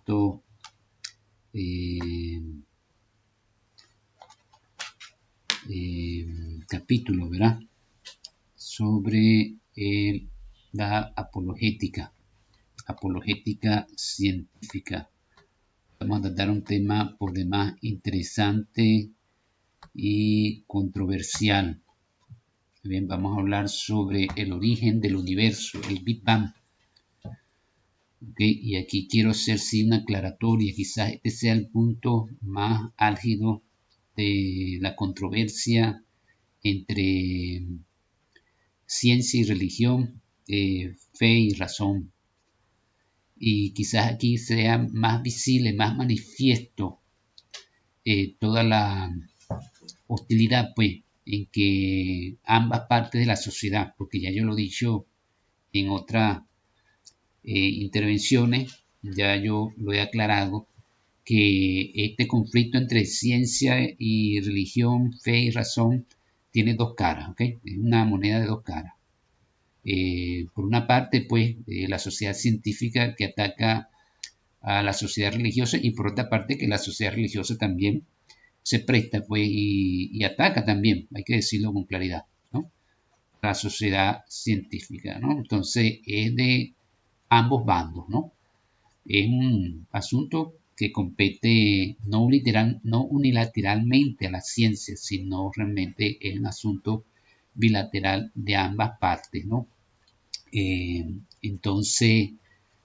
quinto capítulo, ¿verdad? Sobre la apologética científica. Vamos a tratar un tema por demás interesante y controversial. Bien, vamos a hablar sobre el origen del universo, el Big Bang. Okay, y aquí quiero hacer una aclaratoria, quizás este sea el punto más álgido de la controversia entre ciencia y religión, fe y razón. Y quizás aquí sea más visible, más manifiesto toda la hostilidad, pues, en que ambas partes de la sociedad, porque ya yo lo he dicho en otras intervenciones, ya yo lo he aclarado, que este conflicto entre ciencia y religión, fe y razón, tiene dos caras, ¿ok? Es una moneda de dos caras. Por una parte, pues, la sociedad científica que ataca a la sociedad religiosa, y por otra parte que la sociedad religiosa también se presta, pues, y ataca también, hay que decirlo con claridad, ¿no? La sociedad científica, ¿no? Entonces es de ambos bandos, ¿no? Es un asunto que compete no unilateralmente a la ciencia, sino realmente es un asunto bilateral de ambas partes, ¿no? Entonces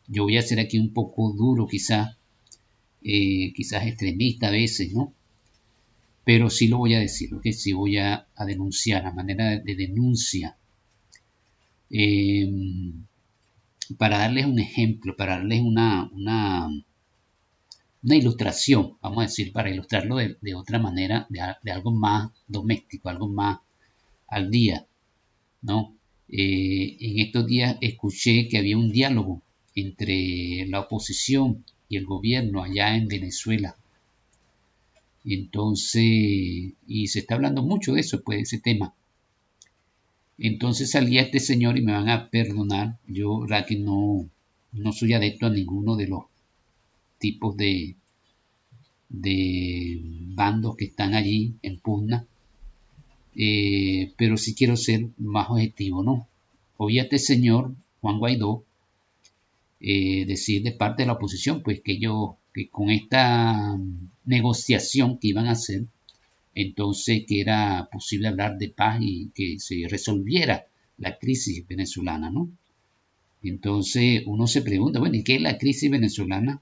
yo voy a ser aquí un poco duro, quizás extremista a veces, ¿no? Pero sí lo voy a decir, ¿ok? Sí voy a denunciar, a manera de denuncia. Para darles un ejemplo, para darles una ilustración, vamos a decir, para ilustrarlo de otra manera, de algo más doméstico, algo más al día, ¿no? En estos días escuché que había un diálogo entre la oposición y el gobierno allá en Venezuela. Entonces, y se está hablando mucho de eso, pues, de ese tema. Entonces salía este señor, y me van a perdonar, yo, verdad que no soy adepto a ninguno de los tipos de bandos que están allí en pugna, pero sí quiero ser más objetivo, ¿no? Oí a este señor, Juan Guaidó, decir de parte de la oposición, pues que con esta negociación que iban a hacer, entonces que era posible hablar de paz y que se resolviera la crisis venezolana, ¿no? Entonces uno se pregunta, bueno, ¿y qué es la crisis venezolana?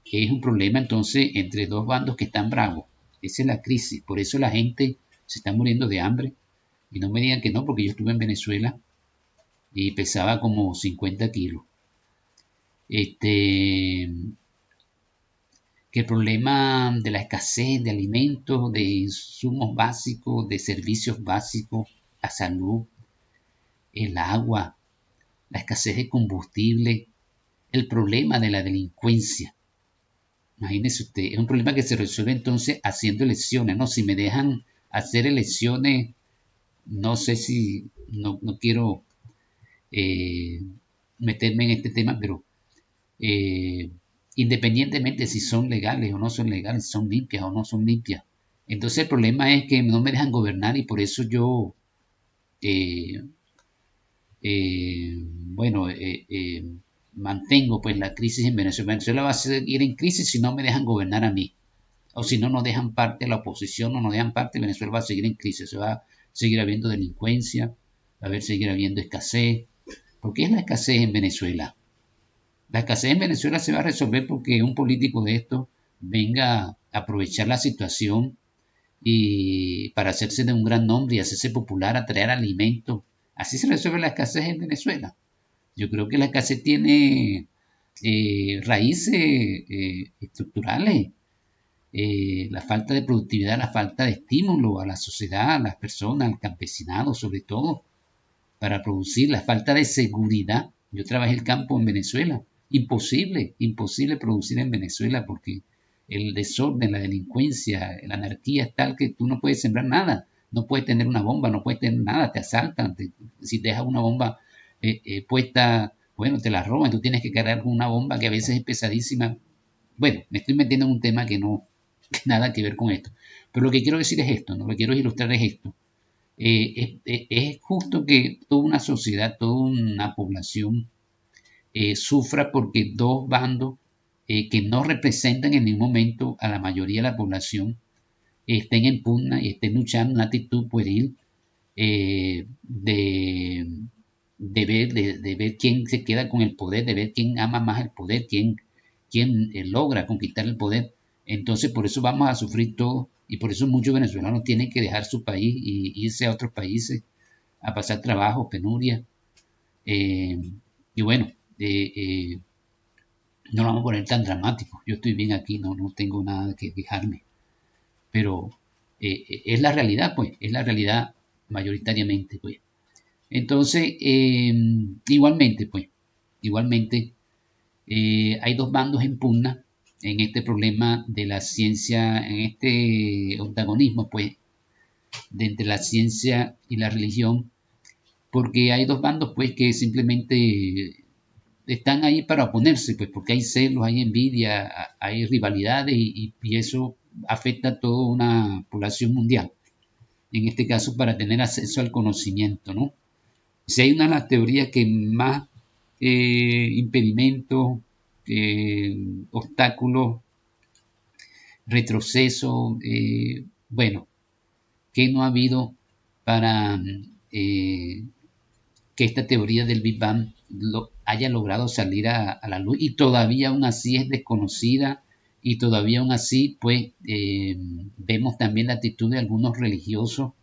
Es un problema entonces entre dos bandos que están bravos. Esa es la crisis, por eso la gente se está muriendo de hambre. Y no me digan que no, porque yo estuve en Venezuela y pesaba como 50 kilos. Que el problema de la escasez de alimentos, de insumos básicos, de servicios básicos, la salud, el agua, la escasez de combustible, el problema de la delincuencia. Imagínese usted, es un problema que se resuelve entonces haciendo elecciones, ¿no? Si me dejan hacer elecciones, no sé si, no quiero meterme en este tema, pero independientemente si son legales o no son legales, si son limpias o no son limpias. Entonces el problema es que no me dejan gobernar y por eso yo, mantengo pues la crisis en Venezuela. Venezuela va a seguir en crisis si no me dejan gobernar a mí. O si no nos dejan parte de la oposición, no nos dejan parte, Venezuela va a seguir en crisis. Se va a seguir habiendo delincuencia, va a seguir habiendo escasez. ¿Por qué es la escasez en Venezuela? La escasez en Venezuela se va a resolver porque un político de esto venga a aprovechar la situación y para hacerse de un gran nombre y hacerse popular, atraer alimentos. Así se resuelve la escasez en Venezuela. Yo creo que la escasez tiene raíces estructurales. La falta de productividad, la falta de estímulo a la sociedad, a las personas, al campesinado sobre todo, para producir, la falta de seguridad. Yo trabajé el campo en Venezuela. Imposible producir en Venezuela porque el desorden, la delincuencia, la anarquía es tal que tú no puedes sembrar nada. No puedes tener una bomba, no puedes tener nada, te asaltan. Si dejas una bomba puesta bueno, te la roban, tú tienes que cargar con una bomba que a veces es pesadísima. Bueno, me estoy metiendo en un tema que no que nada que ver con esto. Pero lo que quiero decir es esto, ¿no? Lo que quiero ilustrar es esto. Es justo que toda una sociedad, toda una población sufra porque dos bandos que no representan en ningún momento a la mayoría de la población estén en pugna y estén luchando una actitud pueril de ver quién se queda con el poder, de ver quién ama más el poder, quién logra conquistar el poder. Entonces por eso vamos a sufrir todo y por eso muchos venezolanos tienen que dejar su país y irse a otros países a pasar trabajo, penuria. Eh, y bueno, no lo vamos a poner tan dramático. Yo estoy bien aquí, no tengo nada que quejarme. Pero es la realidad, pues, es la realidad mayoritariamente, pues. Entonces, igualmente, pues, igualmente, hay dos bandos en pugna en este problema de la ciencia, en este antagonismo, pues, de entre la ciencia y la religión, porque hay dos bandos, pues, que simplemente están ahí para oponerse, pues, porque hay celos, hay envidia, hay rivalidades y eso afecta a toda una población mundial. En este caso, para tener acceso al conocimiento, ¿no? Si hay una de las teorías que más impedimentos, obstáculos, retroceso, bueno, que no ha habido para que esta teoría del Big Bang haya logrado salir a la luz y todavía aún así es desconocida y todavía aún así pues vemos también la actitud de algunos religiosos,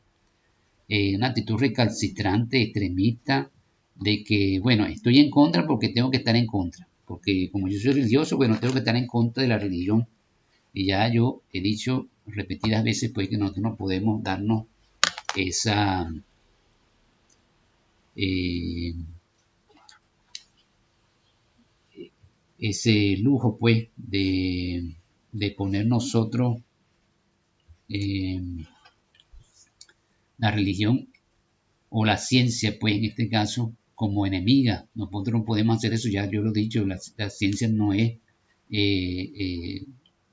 una actitud recalcitrante, extremista, de que, bueno, estoy en contra porque tengo que estar en contra, porque como yo soy religioso, bueno, tengo que estar en contra de la religión. Y ya yo he dicho repetidas veces, pues, que nosotros no podemos darnos esa, eh, ese lujo, pues, de poner nosotros eh, la religión o la ciencia, pues, en este caso, como enemiga. Nosotros no podemos hacer eso, ya yo lo he dicho, la ciencia no es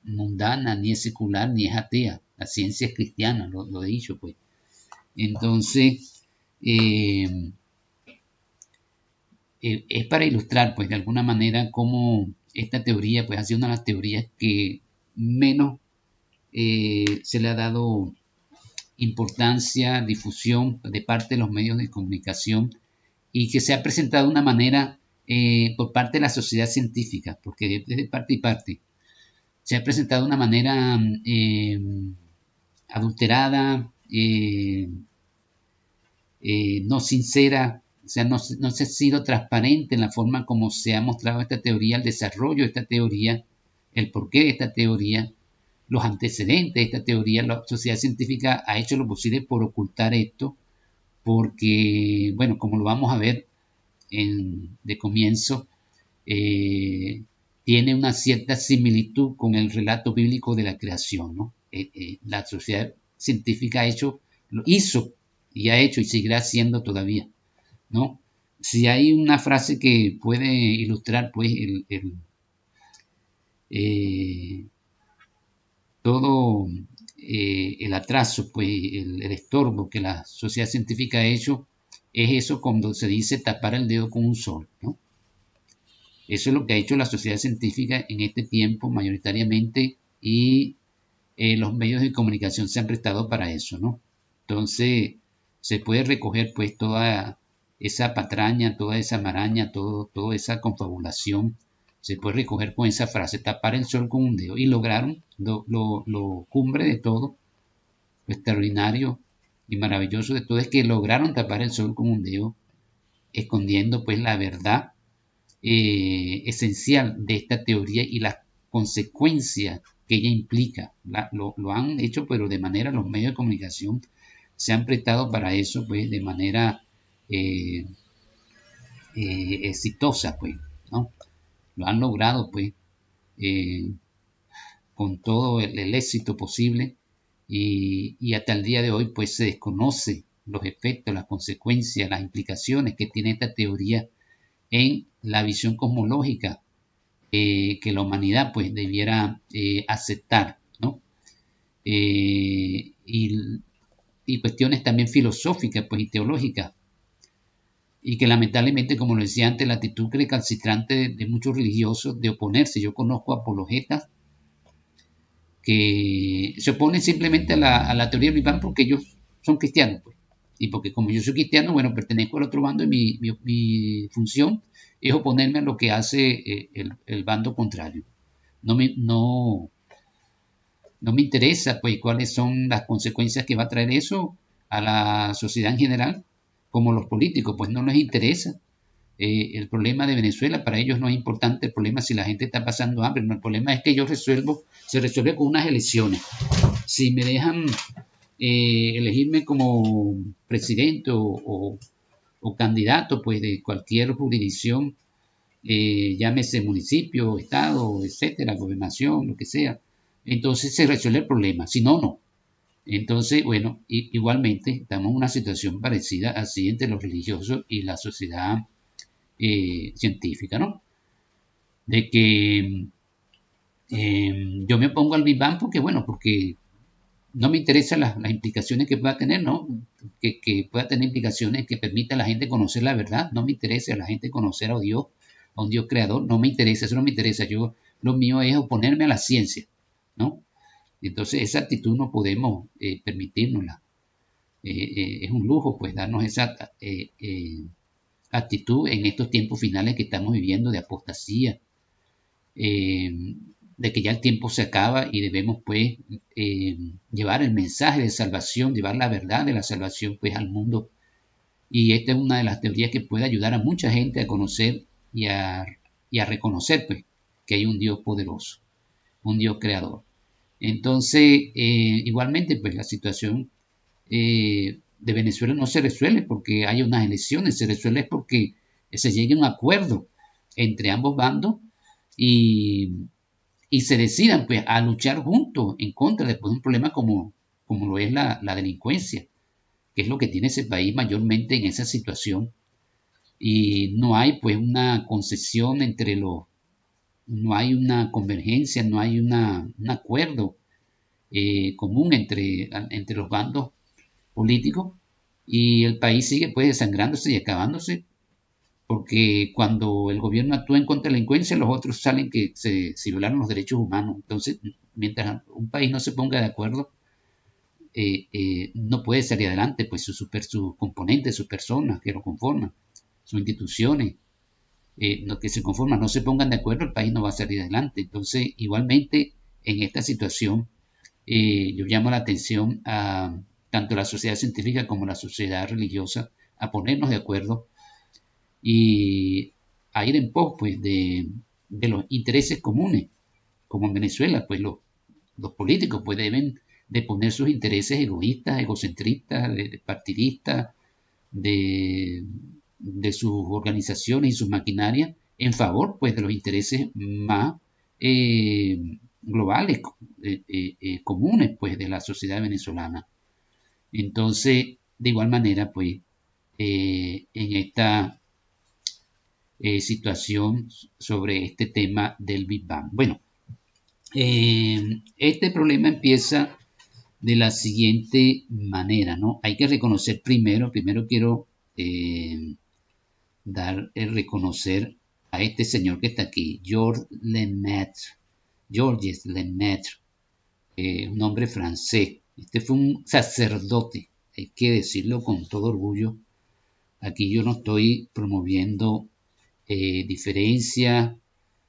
mundana, ni es secular, ni es atea. La ciencia es cristiana, lo he dicho, pues. Entonces, es para ilustrar, pues, de alguna manera, cómo esta teoría, pues, ha sido una de las teorías que menos se le ha dado importancia, difusión de parte de los medios de comunicación y que se ha presentado de una manera por parte de la sociedad científica, porque es de parte y parte. Se ha presentado de una manera adulterada, no sincera, o sea, no se ha sido transparente en la forma como se ha mostrado esta teoría, el desarrollo de esta teoría, el porqué de esta teoría, los antecedentes de esta teoría. La sociedad científica ha hecho lo posible por ocultar esto, porque, bueno, como lo vamos a ver de comienzo, eh, tiene una cierta similitud con el relato bíblico de la creación, ¿no? La sociedad científica lo hizo y ha hecho y seguirá haciendo todavía, ¿no? Si hay una frase que puede ilustrar, pues, eh, todo el atraso, pues, el estorbo que la sociedad científica ha hecho, es eso cuando se dice tapar el dedo con un sol, ¿no? Eso es lo que ha hecho la sociedad científica en este tiempo mayoritariamente y los medios de comunicación se han prestado para eso, ¿no? Entonces se puede recoger pues toda esa patraña, toda esa maraña, toda esa confabulación, se puede recoger con esa frase, tapar el sol con un dedo. Y lograron lo cumbre de todo, lo extraordinario y maravilloso de todo es que lograron tapar el sol con un dedo, escondiendo pues la verdad esencial de esta teoría y las consecuencias que ella implica. Lo han hecho, pero de manera, los medios de comunicación se han prestado para eso, pues, de manera eh, exitosa, pues, ¿no? Lo han logrado, pues, eh, con todo el éxito posible y hasta el día de hoy, pues, se desconoce los efectos, las consecuencias, las implicaciones que tiene esta teoría en la visión cosmológica que la humanidad pues debiera aceptar, ¿no? Y cuestiones también filosóficas pues, y teológicas, y que lamentablemente, como lo decía antes, la actitud recalcitrante de muchos religiosos de oponerse. Yo conozco apologetas que se oponen simplemente a la teoría del Big Bang porque ellos son cristianos, pues. Y porque como yo soy cristiano, bueno, pertenezco al otro bando y mi función es oponerme a lo que hace el bando contrario. No, no me interesa pues cuáles son las consecuencias que va a traer eso a la sociedad en general, como los políticos, pues no les interesa. El problema de Venezuela para ellos no es importante, el problema es si la gente está pasando hambre, no, el problema es que yo se resuelve con unas elecciones. Si me dejan elegirme como presidente o candidato pues de cualquier jurisdicción, llámese municipio, estado, etcétera, gobernación, lo que sea, entonces se resuelve el problema, si no, no. Entonces, bueno, igualmente estamos en una situación parecida así entre los religiosos y la sociedad científica, ¿no? De que yo me opongo al Big Bang porque, bueno, porque no me interesan las implicaciones que pueda tener, ¿no? Que pueda tener implicaciones que permita a la gente conocer la verdad. No me interesa a la gente conocer a Dios, a un Dios creador. No me interesa, eso no me interesa. Lo mío es oponerme a la ciencia, ¿no? Entonces, esa actitud no podemos permitírnosla. Es un lujo, pues, darnos esa actitud en estos tiempos finales que estamos viviendo de apostasía, de que ya el tiempo se acaba y debemos pues llevar el mensaje de salvación, llevar la verdad de la salvación pues al mundo. Y esta es una de las teorías que puede ayudar a mucha gente a conocer y a reconocer pues que hay un Dios poderoso, un Dios creador. Entonces, igualmente pues la situación de Venezuela no se resuelve porque hay unas elecciones, se resuelve porque se llegue a un acuerdo entre ambos bandos y, y se decidan pues a luchar juntos en contra de un problema como lo es la delincuencia, que es lo que tiene ese país mayormente en esa situación. Y no hay pues una concesión no hay una convergencia, no hay un acuerdo común entre los bandos políticos, y el país sigue pues desangrándose y acabándose porque cuando el gobierno actúa en contra de la delincuencia, los otros salen que se violaron los derechos humanos. Entonces, mientras un país no se ponga de acuerdo, no puede salir adelante, pues sus componentes, sus personas que lo conforman, sus instituciones, lo que se conforman, no se pongan de acuerdo, el país no va a salir adelante. Entonces, igualmente, en esta situación, yo llamo la atención a tanto la sociedad científica como la sociedad religiosa a ponernos de acuerdo y a ir en pos pues, de los intereses comunes, como en Venezuela, pues los políticos pues, deben de poner sus intereses egoístas, egocentristas, partidistas, de sus organizaciones y sus maquinarias en favor pues, de los intereses más globales, comunes pues, de la sociedad venezolana. Entonces, de igual manera, pues, en esta situación sobre este tema del Big Bang. Bueno, este problema empieza de la siguiente manera, ¿no? Hay que reconocer primero quiero reconocer a este señor que está aquí, Georges Lemaitre, un hombre francés. Este fue un sacerdote, hay que decirlo con todo orgullo. Aquí yo no estoy promoviendo diferencia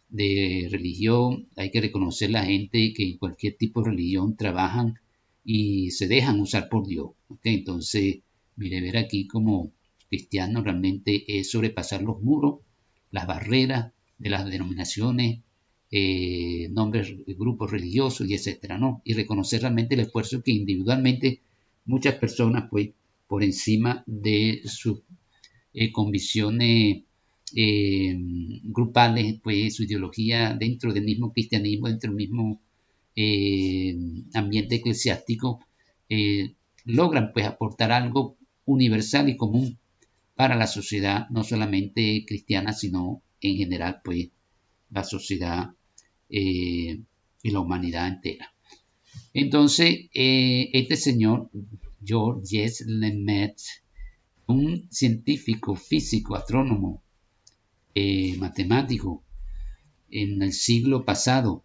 de religión. Hay que reconocer la gente que en cualquier tipo de religión trabajan y se dejan usar por Dios. ¿Okay? Entonces, mi deber aquí como cristiano realmente es sobrepasar los muros, las barreras de las denominaciones, nombres, grupos religiosos y etcétera, ¿no? Y reconocer realmente el esfuerzo que individualmente muchas personas, pues, por encima de sus convicciones grupales, pues su ideología dentro del mismo cristianismo, dentro del mismo ambiente eclesiástico, logran pues aportar algo universal y común para la sociedad, no solamente cristiana, sino en general pues la sociedad y la humanidad entera. Entonces, este señor, Georges Lemaitre, un científico, físico, astrónomo, matemático en el siglo pasado,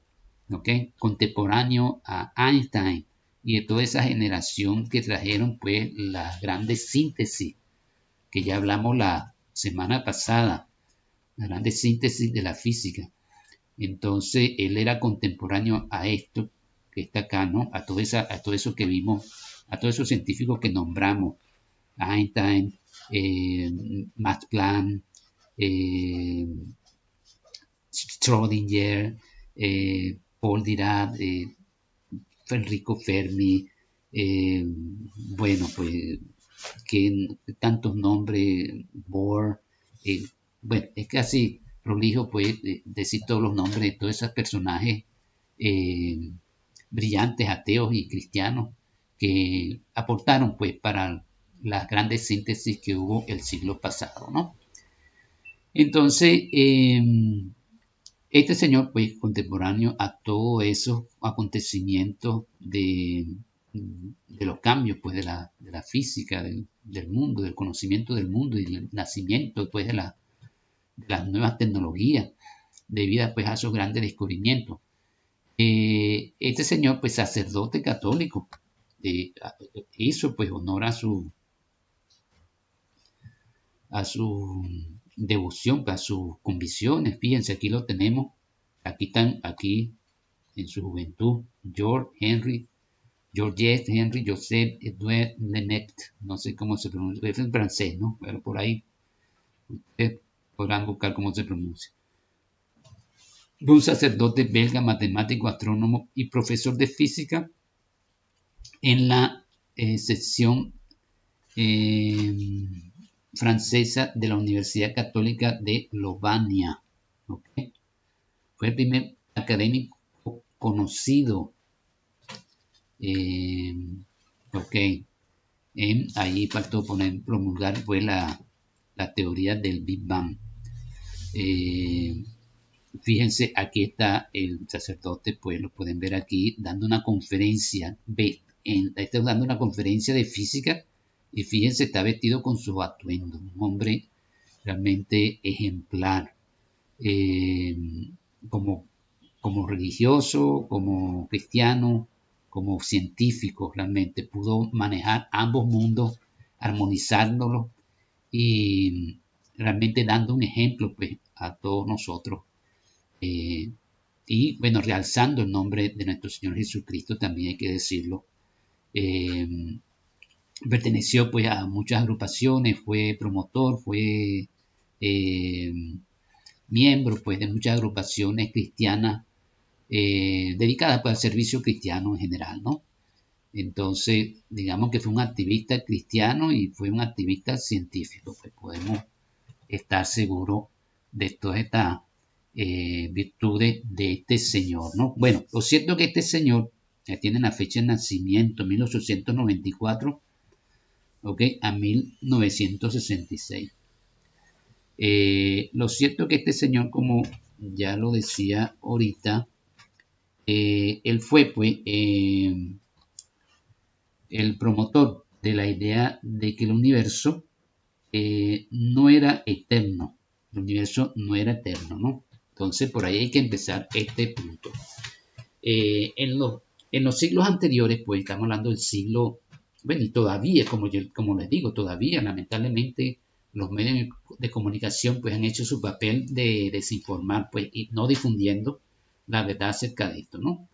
¿okay? Contemporáneo a Einstein y de toda esa generación que trajeron pues las grandes síntesis, que ya hablamos la semana pasada, la grandes síntesis de la física. Entonces, él era contemporáneo a esto que está acá, ¿no? A todo eso que vimos, a todos esos científicos que nombramos, Einstein, Max Planck, Schrödinger, Paul Dirac, Enrico Fermi, bueno, pues que tantos nombres, Bohr, bueno, es casi prolijo pues decir todos los nombres de todos esos personajes brillantes, ateos y cristianos que aportaron pues para las grandes síntesis que hubo el siglo pasado, ¿no? Entonces, este señor, pues, contemporáneo a todos esos acontecimientos de los cambios, pues, de la física, del mundo, del conocimiento del mundo y del nacimiento, pues, de las nuevas tecnologías, debido, pues, a esos grandes descubrimientos. Este señor, pues, sacerdote católico, hizo, pues, honor a su devoción, a sus convicciones. Fíjense, aquí lo tenemos, aquí en su juventud, Georges Henry Joseph Edouard Lemaitre, no sé cómo se pronuncia, es en francés, ¿no? Pero por ahí ustedes podrán buscar cómo se pronuncia. Un sacerdote belga, matemático, astrónomo y profesor de física en la sección francesa de la Universidad Católica de Lovaina. ¿Okay? Fue el primer académico conocido. Ahí faltó promulgar pues, la teoría del Big Bang. Fíjense, aquí está el sacerdote, pues lo pueden ver aquí, dando una conferencia. Está dando una conferencia de física y fíjense, está vestido con su atuendo. Un hombre realmente ejemplar. Como religioso, como cristiano, como científico, realmente pudo manejar ambos mundos, armonizándolos y realmente dando un ejemplo pues, a todos nosotros. Y bueno, realzando el nombre de nuestro Señor Jesucristo, también hay que decirlo. Perteneció pues a muchas agrupaciones, fue promotor, fue miembro pues de muchas agrupaciones cristianas dedicadas pues, al servicio cristiano en general, ¿no? Entonces, digamos que fue un activista cristiano y fue un activista científico, pues podemos estar seguros de todas estas virtudes de este señor, ¿no? Bueno, lo cierto es que este señor tiene la fecha de nacimiento, 1894, ¿ok? A 1966. Lo cierto es que este señor, como ya lo decía ahorita, él fue pues el promotor de la idea de que el universo no era eterno. El universo no era eterno, ¿no? Entonces por ahí hay que empezar este punto. En los siglos anteriores, pues estamos hablando del siglo, bueno, y todavía, como les digo, todavía lamentablemente los medios de comunicación pues han hecho su papel de desinformar, pues, y no difundiendo la verdad acerca de esto, ¿no?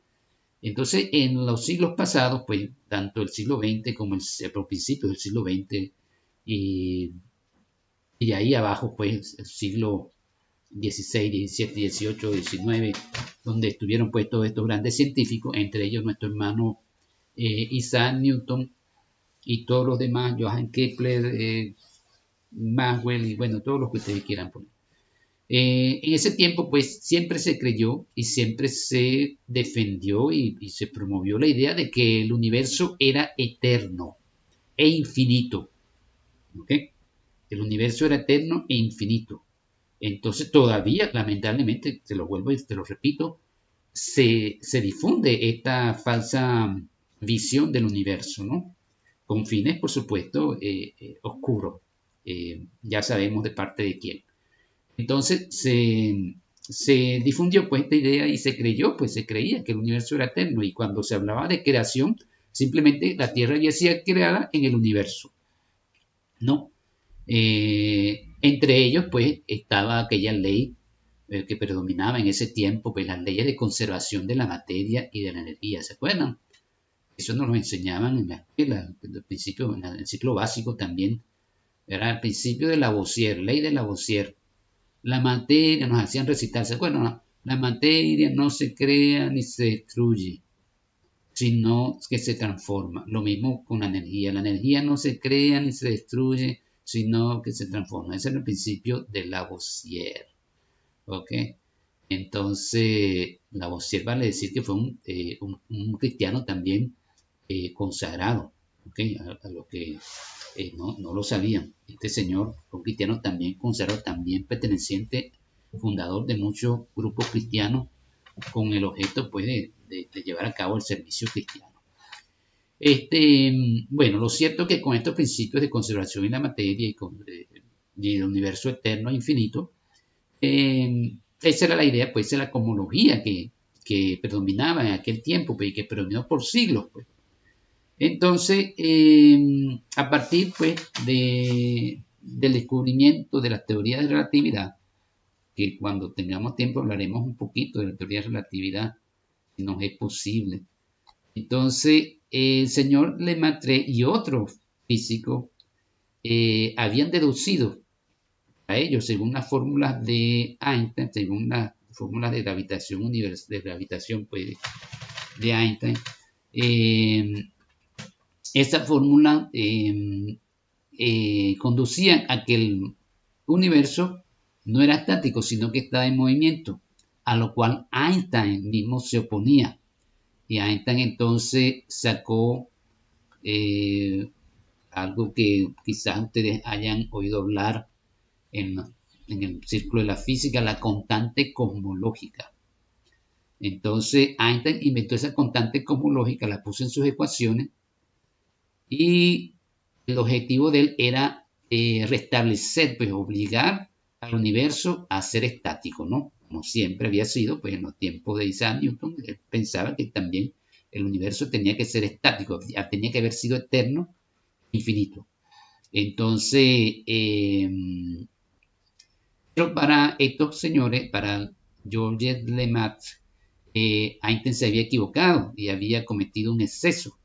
Entonces, en los siglos pasados, pues, tanto el siglo XX como el principio del siglo XX y ahí abajo, pues, el siglo XVI, XVII, XVIII, XIX, donde estuvieron pues todos estos grandes científicos, entre ellos nuestro hermano Isaac Newton y todos los demás, Johann Kepler, Maxwell y bueno, todos los que ustedes quieran poner. En ese tiempo, pues siempre se creyó y siempre se defendió y se promovió la idea de que el universo era eterno e infinito. ¿Okay? El universo era eterno e infinito. Entonces todavía, lamentablemente, te lo vuelvo y te lo repito, se difunde esta falsa visión del universo, ¿no? Con fines, por supuesto, oscuros. Ya sabemos de parte de quién. Entonces se difundió pues esta idea y se creyó, pues se creía que el universo era eterno y cuando se hablaba de creación, simplemente la Tierra ya sido creada en el universo, ¿no? Entre ellos pues estaba aquella ley que predominaba en ese tiempo, pues las leyes de conservación de la materia y de la energía, ¿se acuerdan? Eso nos lo enseñaban en la escuela, en el principio, en el ciclo básico también, era el principio de Lavoisier, ley de Lavoisier. La materia, nos hacían recitar, ¿se acuerdan? No, la materia no se crea ni se destruye, sino que se transforma. Lo mismo con la energía no se crea ni se destruye, sino que se transforma. Ese es el principio de Lavoisier, ¿ok? Entonces, Lavoisier vale decir que fue un cristiano también consagrado, ¿ok? A lo que no lo sabían. Este señor fue un cristiano también consagrado, también perteneciente, fundador de muchos grupos cristianos con el objeto pues, de llevar a cabo el servicio cristiano. Bueno, lo cierto es que con estos principios de conservación de la materia y el universo eterno e infinito, esa era la idea, pues, de la cosmología que predominaba en aquel tiempo pues, y que predominó por siglos. Pues. Entonces, a partir pues, del descubrimiento de la teoría de relatividad, que cuando tengamos tiempo hablaremos un poquito de la teoría de relatividad, si nos es posible. Entonces, el señor Lemaitre y otros físicos habían deducido a ellos, según las fórmulas de Einstein, según las fórmulas de gravitación, de gravitación pues, de Einstein, esa fórmula conducía a que el universo no era estático, sino que estaba en movimiento, a lo cual Einstein mismo se oponía. Y Einstein entonces sacó algo que quizás ustedes hayan oído hablar en, en el círculo de la física, la constante cosmológica. Entonces Einstein inventó esa constante cosmológica, la puso en sus ecuaciones y el objetivo de él era restablecer, pues obligar al universo a ser estático, ¿no? Como siempre había sido, pues en los tiempos de Isaac Newton, él pensaba que también el universo tenía que ser estático, tenía que haber sido eterno, infinito. Entonces, pero para estos señores, para Georges Lemaitre, Einstein se había equivocado y había cometido un exceso.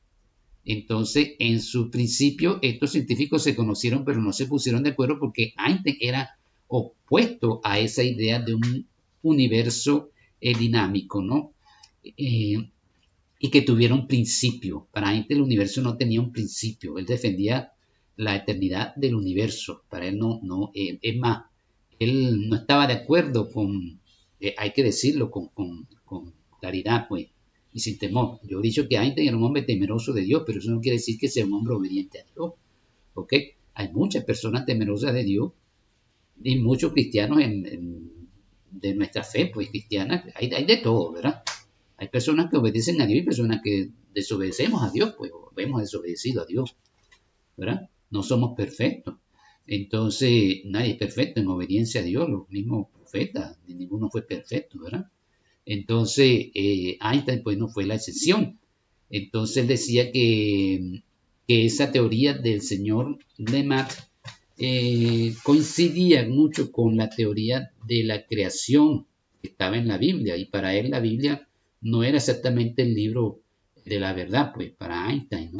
Entonces, en su principio, estos científicos se conocieron, pero no se pusieron de acuerdo porque Einstein era opuesto a esa idea de un universo dinámico, ¿no? Y que tuviera un principio. Para Einstein el universo no tenía un principio. Él defendía la eternidad del universo. Para él es más, él no estaba de acuerdo con, hay que decirlo con claridad, pues, y sin temor. Yo he dicho que Einstein era un hombre temeroso de Dios, pero eso no quiere decir que sea un hombre obediente a Dios. ¿Ok? Hay muchas personas temerosas de Dios y muchos cristianos de nuestra fe, pues cristiana, hay de todo, ¿verdad? Hay personas que obedecen a Dios y personas que desobedecemos a Dios, pues hemos desobedecido a Dios, ¿verdad? No somos perfectos. Entonces, nadie es perfecto en obediencia a Dios, los mismos profetas, ninguno fue perfecto, ¿verdad? Entonces, Einstein pues no fue la excepción. Entonces él decía que esa teoría del señor Lemaitre coincidía mucho con la teoría de la creación que estaba en la Biblia, y para él la Biblia no era exactamente el libro de la verdad, pues para Einstein, ¿no?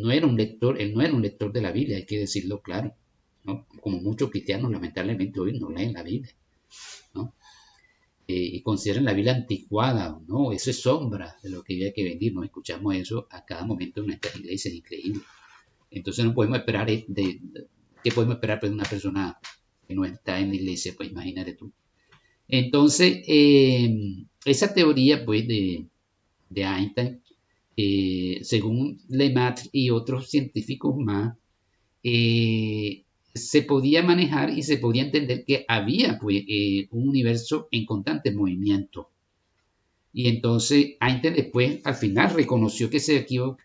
No era un lector, él no era un lector de la Biblia, hay que decirlo claro, ¿no? Como muchos cristianos lamentablemente hoy no leen la Biblia, ¿no? Y consideran la Biblia anticuada, ¿no? Eso es sombra de lo que había que venir, ¿no? Escuchamos eso a cada momento en nuestras iglesias, increíble. Entonces no podemos esperar, ¿qué podemos esperar pues, de una persona que no está en la iglesia? Pues imagínate tú. Entonces, esa teoría pues de Einstein, según Lemaitre y otros científicos más, se podía manejar y se podía entender que había pues, un universo en constante movimiento. Y entonces Einstein después al final reconoció que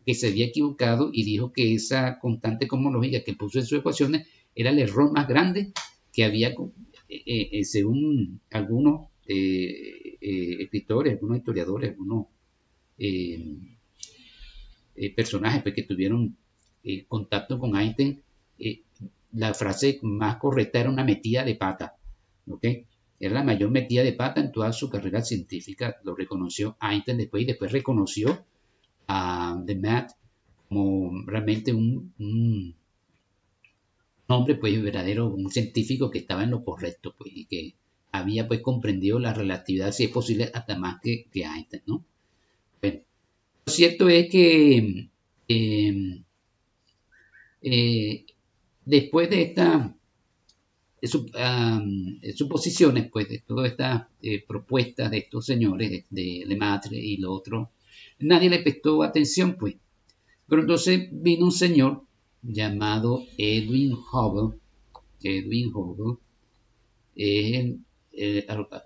que se había equivocado y dijo que esa constante cosmológica que puso en sus ecuaciones era el error más grande que había, según algunos escritores, algunos historiadores, algunos eh, personajes pues, que tuvieron contacto con Einstein, la frase más correcta era una metida de pata, ¿ok? Era la mayor metida de pata en toda su carrera científica, lo reconoció Einstein después y después reconoció a Fermat como realmente un hombre pues verdadero, un científico que estaba en lo correcto pues y que había pues comprendido la relatividad, si es posible, hasta más que Einstein, ¿no? Bueno, lo cierto es que eh, eh, después de estas suposiciones, pues, de todas estas propuestas de estos señores, de Lemaitre y lo otro, nadie le prestó atención, pues. Pero entonces vino un señor llamado Edwin Hubble. Edwin Hubble,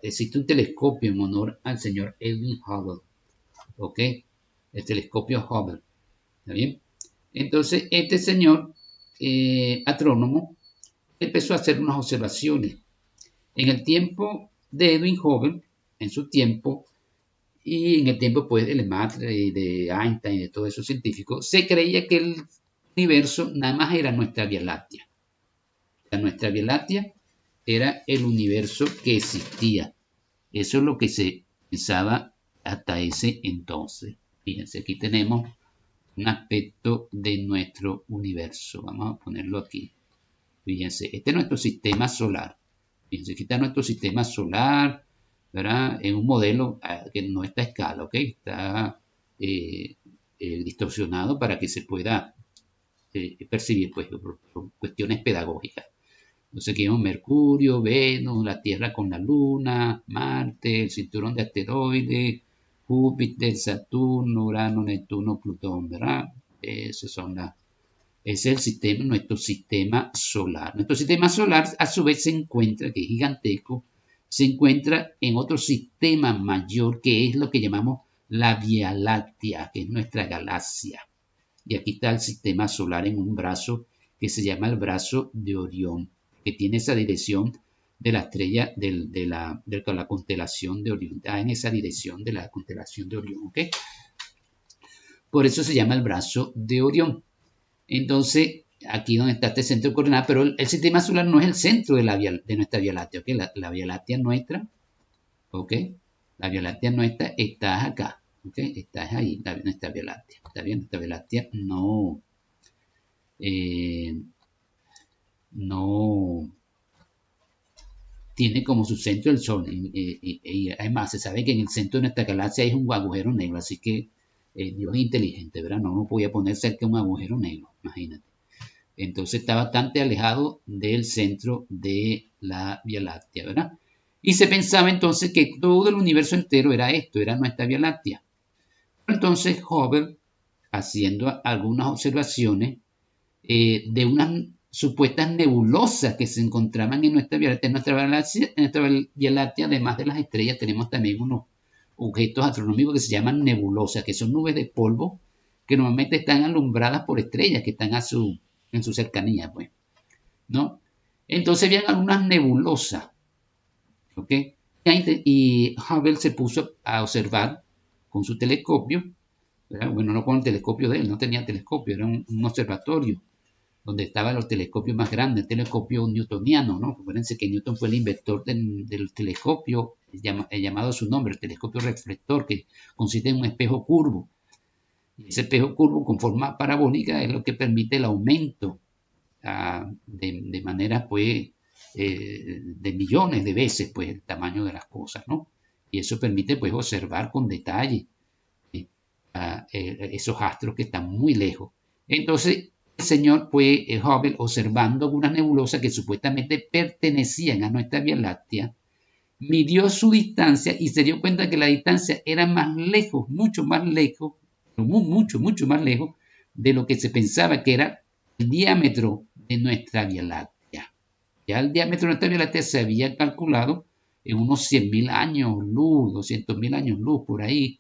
existe un telescopio en honor al señor Edwin Hubble, ¿ok? El telescopio Hubble, ¿está bien? Entonces, este señor astrónomo empezó a hacer unas observaciones. En el tiempo de Edwin Hubble, en su tiempo, y en el tiempo pues, de Lemaitre y de Einstein y de todos esos científicos, se creía que el universo nada más era nuestra Vía Láctea. Nuestra Vía Láctea era el universo que existía. Eso es lo que se pensaba hasta ese entonces. Fíjense, aquí tenemos un aspecto de nuestro universo. Vamos a ponerlo aquí. Fíjense, este es nuestro sistema solar. Fíjense, aquí está nuestro sistema solar, ¿verdad? En un modelo que no está a escala, ¿ok? Está distorsionado para que se pueda percibir, pues, por cuestiones pedagógicas. Entonces aquí vemos Mercurio, Venus, la Tierra con la Luna, Marte, el cinturón de asteroides, Júpiter, Saturno, Urano, Neptuno, Plutón, ¿verdad? Esas son las... Ese es el sistema, nuestro sistema solar. Nuestro sistema solar a su vez se encuentra, que es gigantesco, se encuentra en otro sistema mayor que es lo que llamamos la Vía Láctea, que es nuestra galaxia. Y aquí está el sistema solar en un brazo que se llama el brazo de Orión, que tiene esa dirección de la estrella de la constelación de Orión. Está en esa dirección de la constelación de Orión, ¿ok? Por eso se llama el brazo de Orión. Entonces, aquí donde está este centro de coordenadas, pero el sistema solar no es el centro de nuestra Vía Láctea, ¿ok? La Vía Láctea nuestra, ¿ok? La Vía Láctea nuestra está acá, ¿ok? Está ahí, nuestra Vía Láctea. ¿Está bien? Nuestra Vía Láctea no tiene como su centro el Sol. Y además, se sabe que en el centro de nuestra galaxia hay un agujero negro, así que Dios es inteligente, ¿verdad? No podía poner cerca de un agujero negro, imagínate. Entonces está bastante alejado del centro de la Vía Láctea, ¿verdad? Y se pensaba entonces que todo el universo entero era esto, era nuestra Vía Láctea. Entonces Hubble, haciendo algunas observaciones de unas supuestas nebulosas que se encontraban en nuestra Vía Láctea, Vía Láctea, además de las estrellas, tenemos también unos objetos astronómicos que se llaman nebulosas, que son nubes de polvo que normalmente están alumbradas por estrellas que están en su cercanía, pues, ¿no? Entonces habían algunas nebulosas, ¿ok? Y Hubble se puso a observar con su telescopio, ¿verdad? Bueno, no con el telescopio de él, no tenía telescopio, era un observatorio donde estaba el telescopio más grande, el telescopio newtoniano, ¿no? Acuérdense que Newton fue el inventor del telescopio, llamado a su nombre, el telescopio reflector, que consiste en un espejo curvo. Y ese espejo curvo con forma parabólica es lo que permite el aumento de manera, pues, de millones de veces, pues, el tamaño de las cosas, ¿no? Y eso permite, pues, observar con detalle esos astros que están muy lejos. Entonces, el señor Hubble, observando unas nebulosas que supuestamente pertenecían a nuestra Vía Láctea, midió su distancia y se dio cuenta que la distancia era más lejos, mucho más lejos, mucho más lejos de lo que se pensaba que era el diámetro de nuestra Vía Láctea. Ya el diámetro de nuestra Vía Láctea se había calculado en unos 100.000 años luz, 200.000 años luz, por ahí.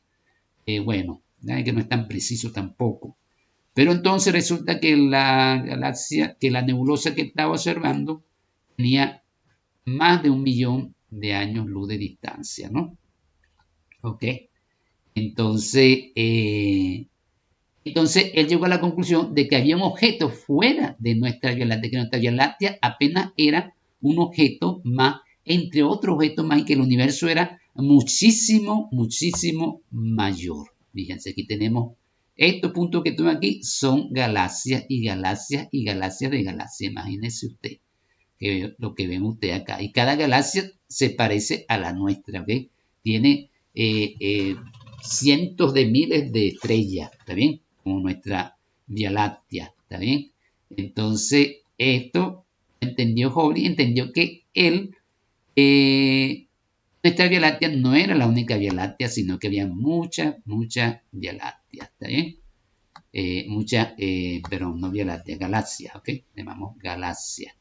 Bueno, que no es tan preciso tampoco. Pero entonces resulta que la galaxia, que la nebulosa que estaba observando tenía más de 1.000.000 de años luz de distancia, ¿no? ¿Ok? Entonces, él llegó a la conclusión de que había un objeto fuera de nuestra Vía Láctea, que nuestra Vía Láctea apenas era un objeto más, entre otros objetos más, y que el universo era muchísimo, muchísimo mayor. Fíjense, aquí tenemos estos puntos que tengo aquí, son galaxias y galaxias y galaxias de galaxias. Imagínense usted que lo que ven usted acá. Y cada galaxia se parece a la nuestra, ¿ok? Tiene cientos de miles de estrellas, ¿está bien? Como nuestra Vía Láctea, ¿está bien? Entonces, esto entendió Hubble, entendió que nuestra Vía Láctea no era la única Vía Láctea, sino que había muchas, muchas Vía Lácteas, ¿está bien? Pero no Vía Láctea, galaxias, ¿ok? Llamamos galaxias.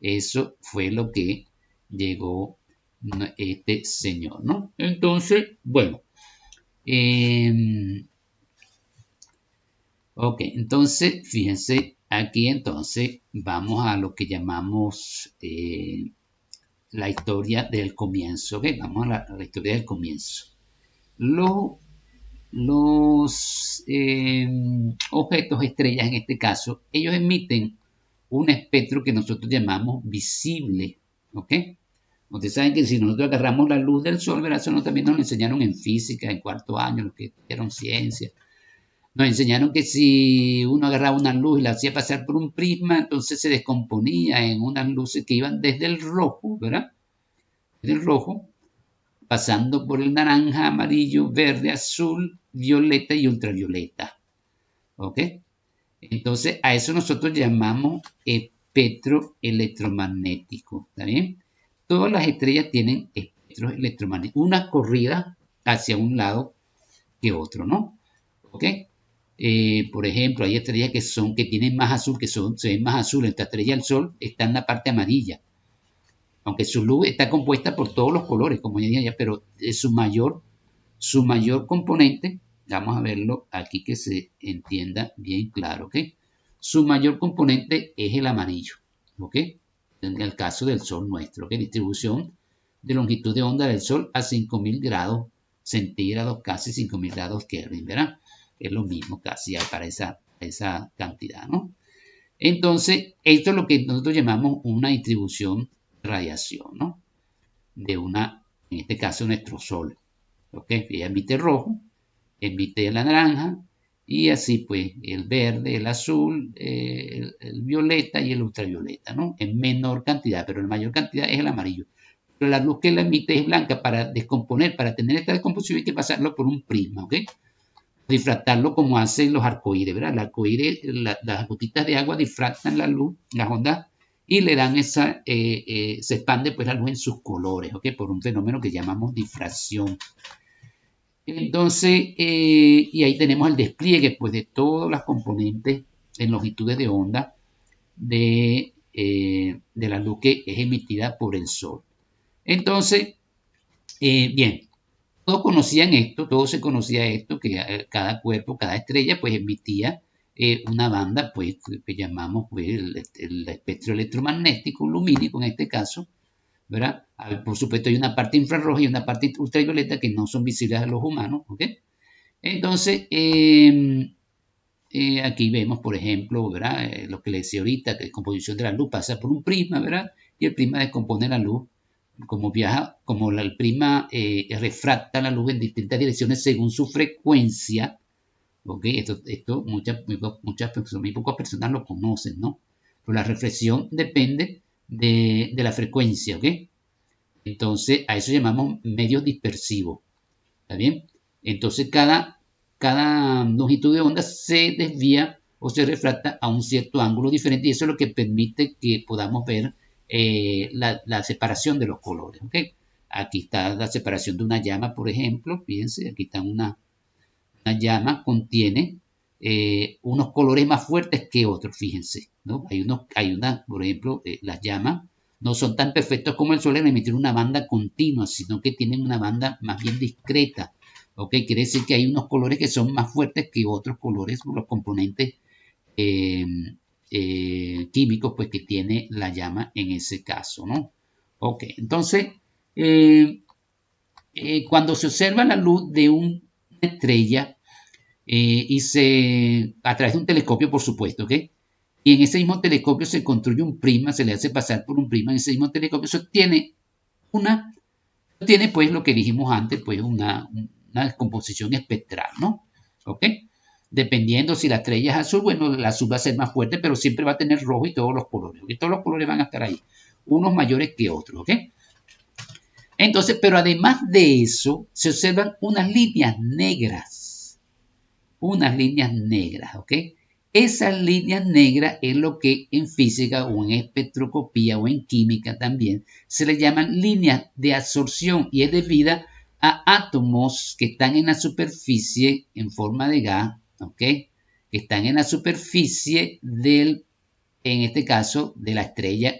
Eso fue lo que llegó este señor, ¿no? Entonces, bueno, ok, entonces, fíjense, aquí entonces vamos a lo que llamamos la historia del comienzo, ¿ok? Vamos a la historia del comienzo. Los objetos estrellas, en este caso, ellos emiten un espectro que nosotros llamamos visible, ¿ok? Ustedes saben que si nosotros agarramos la luz del sol, ¿verdad? Eso también nos lo enseñaron en física, en cuarto año, los que estudiaron ciencia. Nos enseñaron que si uno agarraba una luz y la hacía pasar por un prisma, entonces se descomponía en unas luces que iban desde el rojo, ¿verdad? Desde el rojo, pasando por el naranja, amarillo, verde, azul, violeta y ultravioleta, ¿ok? Entonces, a eso nosotros llamamos espectro electromagnético, ¿está bien? Todas las estrellas tienen espectros electromagnéticos, una corrida hacia un lado que otro, ¿no? ¿Ok? Por ejemplo, hay estrellas que tienen más azul, se ven más azules. Esta estrella del Sol está en la parte amarilla, aunque su luz está compuesta por todos los colores, como ya dije, pero su mayor componente, vamos a verlo aquí que se entienda bien claro, ¿ok? Su mayor componente es el amarillo, ¿ok? En el caso del Sol nuestro, ¿ok? Distribución de longitud de onda del Sol a 5.000 grados centígrados, casi 5.000 grados Kelvin, ¿verdad? Es lo mismo casi para esa cantidad, ¿no? Entonces, esto es lo que nosotros llamamos una distribución de radiación, ¿no? En este caso, nuestro Sol, ¿ok? Ella emite rojo, emite la naranja, y así pues el verde, el azul, el violeta y el ultravioleta, ¿no? En menor cantidad, pero en mayor cantidad es el amarillo. Pero la luz que la emite es blanca. Para descomponer, para tener esta descomposición hay que pasarlo por un prisma, ¿ok? Difractarlo como hacen los arcoíris, ¿verdad? El arcoíris, las gotitas de agua difractan la luz, las ondas, y le dan se expande pues la luz en sus colores, ¿ok? Por un fenómeno que llamamos difracción. Entonces, y ahí tenemos el despliegue pues, de todas las componentes en longitudes de onda de la luz que es emitida por el Sol. Entonces, bien, todos se conocía esto, que cada cuerpo, cada estrella, pues emitía una banda, pues, que llamamos pues, el espectro electromagnético, lumínico en este caso, ¿verdad? Por supuesto, hay una parte infrarroja y una parte ultravioleta que no son visibles a los humanos, ¿ok? Entonces, aquí vemos, por ejemplo, ¿verdad? Lo que les decía ahorita, que la composición de la luz pasa por un prisma, ¿verdad? Y el prisma descompone la luz, como viaja, como el prisma refracta la luz en distintas direcciones según su frecuencia, ¿ok? Esto muchas personas, muy pocas personas lo conocen, ¿no? Pero la reflexión depende de la frecuencia, ¿ok? Entonces, a eso llamamos medios dispersivos, ¿está bien? Entonces, cada longitud de onda se desvía o se refracta a un cierto ángulo diferente y eso es lo que permite que podamos ver la separación de los colores, ¿ok? Aquí está la separación de una llama, por ejemplo, fíjense, aquí está una llama, contiene unos colores más fuertes que otros, fíjense, ¿no? Por ejemplo, las llamas no son tan perfectos como el Sol en emitir una banda continua, sino que tienen una banda más bien discreta. ¿Ok? Quiere decir que hay unos colores que son más fuertes que otros colores, los componentes eh, químicos pues, que tiene la llama en ese caso, ¿no? Ok, entonces, cuando se observa la luz de una estrella a través de un telescopio, por supuesto, ¿ok? Y en ese mismo telescopio se construye un prisma, se le hace pasar por un prisma en ese mismo telescopio, eso tiene pues lo que dijimos antes, pues una descomposición espectral, ¿no? ¿Ok? Dependiendo si la estrella es azul, bueno, el azul va a ser más fuerte, pero siempre va a tener rojo y todos los colores, ¿ok? Todos los colores van a estar ahí, unos mayores que otros, ¿ok? Entonces, pero además de eso, se observan unas líneas negras, ¿ok? Esas líneas negras es lo que en física o en espectroscopía o en química también se le llaman líneas de absorción y es debida a átomos que están en la superficie en forma de gas, ¿ok? Que están en la superficie en este caso, de la estrella,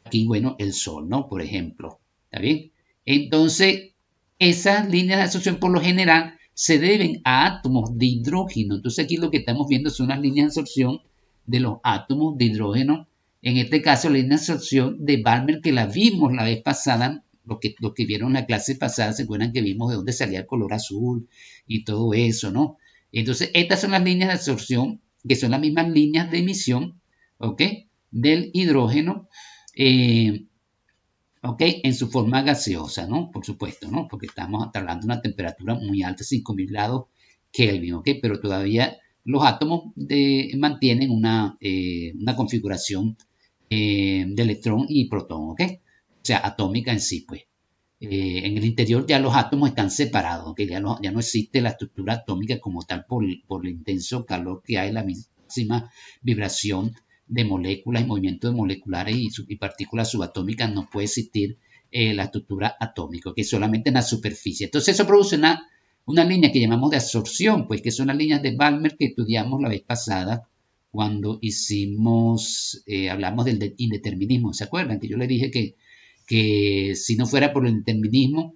aquí, bueno, el Sol, ¿no? Por ejemplo, ¿está bien? Entonces, esas líneas de absorción por lo general se deben a átomos de hidrógeno. Entonces aquí lo que estamos viendo son las líneas de absorción de los átomos de hidrógeno. En este caso, la línea de absorción de Balmer que la vimos la vez pasada. Los que vieron la clase pasada se acuerdan que vimos de dónde salía el color azul y todo eso, ¿no? Entonces, estas son las líneas de absorción, que son las mismas líneas de emisión, ¿ok? Del hidrógeno, ¿ok? En su forma gaseosa, ¿no? Por supuesto, ¿no? Porque estamos hablando de una temperatura muy alta, 5000 grados Kelvin, ¿ok? Pero todavía los átomos mantienen una configuración de electrón y protón, ¿ok? O sea, atómica en sí, pues. En el interior ya los átomos están separados, ¿ok? Ya no existe la estructura atómica como tal por el intenso calor que hay, la máxima vibración de moléculas y movimientos moleculares y partículas subatómicas, no puede existir la estructura atómica, que es solamente en la superficie. Entonces eso produce una línea que llamamos de absorción, pues que son las líneas de Balmer que estudiamos la vez pasada cuando hablamos del indeterminismo. ¿Se acuerdan? Que yo le dije que si no fuera por el determinismo,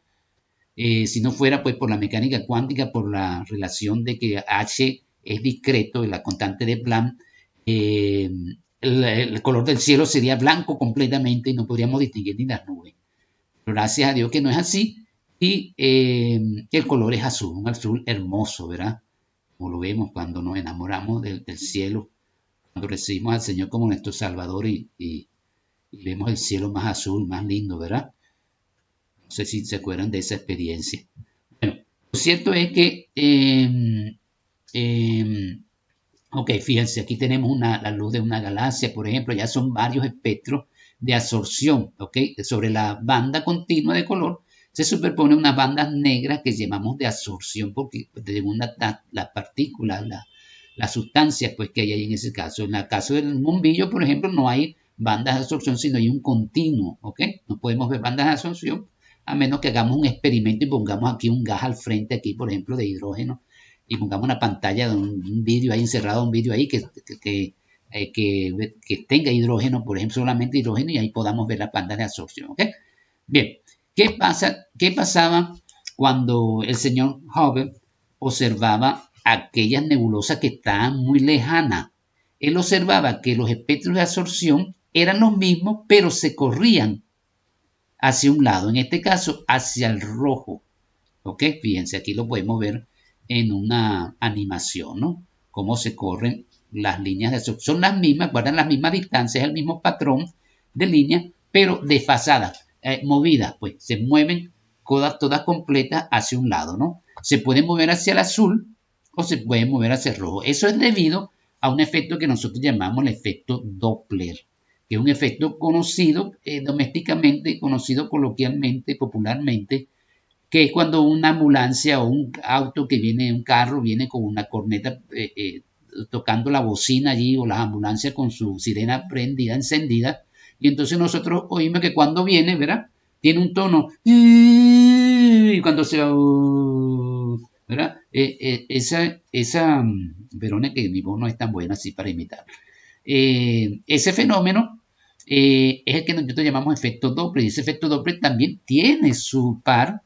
si no fuera pues por la mecánica cuántica, por la relación de que H es discreto, la constante de Planck, el color del cielo sería blanco completamente y no podríamos distinguir ni las nubes. Pero gracias a Dios que no es así y el color es azul, un azul hermoso, ¿verdad? Como lo vemos cuando nos enamoramos del cielo, cuando recibimos al Señor como nuestro Salvador y vemos el cielo más azul, más lindo, ¿verdad? No sé si se acuerdan de esa experiencia. Bueno, lo cierto es que ok, fíjense, aquí tenemos la luz de una galaxia, por ejemplo, ya son varios espectros de absorción, ok, sobre la banda continua de color se superpone unas bandas negras que llamamos de absorción porque según las partículas, las sustancias pues que hay ahí en ese caso. En el caso del bombillo, por ejemplo, no hay bandas de absorción, sino hay un continuo, ok, no podemos ver bandas de absorción a menos que hagamos un experimento y pongamos aquí un gas al frente, aquí por ejemplo de hidrógeno, y pongamos una pantalla de un vídeo ahí encerrado, un vídeo ahí que tenga hidrógeno, por ejemplo, solamente hidrógeno, y ahí podamos ver la banda de absorción, ¿ok? Bien, ¿qué pasaba cuando el señor Hubble observaba aquellas nebulosas que estaban muy lejanas? Él observaba que los espectros de absorción eran los mismos, pero se corrían hacia un lado, en este caso hacia el rojo, ¿ok? Fíjense, aquí lo podemos ver en una animación, ¿no? Cómo se corren las líneas de absorción. Son las mismas, guardan las mismas distancias, el mismo patrón de líneas, pero desfasadas, movidas, pues se mueven todas completas hacia un lado, ¿no? Se pueden mover hacia el azul o se pueden mover hacia el rojo. Eso es debido a un efecto que nosotros llamamos el efecto Doppler, que es un efecto conocido domésticamente, conocido coloquialmente, popularmente, que es cuando una ambulancia o un auto que viene, un carro, viene con una corneta tocando la bocina allí, o las ambulancias con su sirena prendida, encendida, y entonces nosotros oímos que cuando viene, ¿verdad? Tiene un tono, y cuando se va, ¿verdad? Verone, que mi voz no es tan buena así para imitar. Ese fenómeno es el que nosotros llamamos efecto Doppler. Y ese efecto Doppler también tiene su par,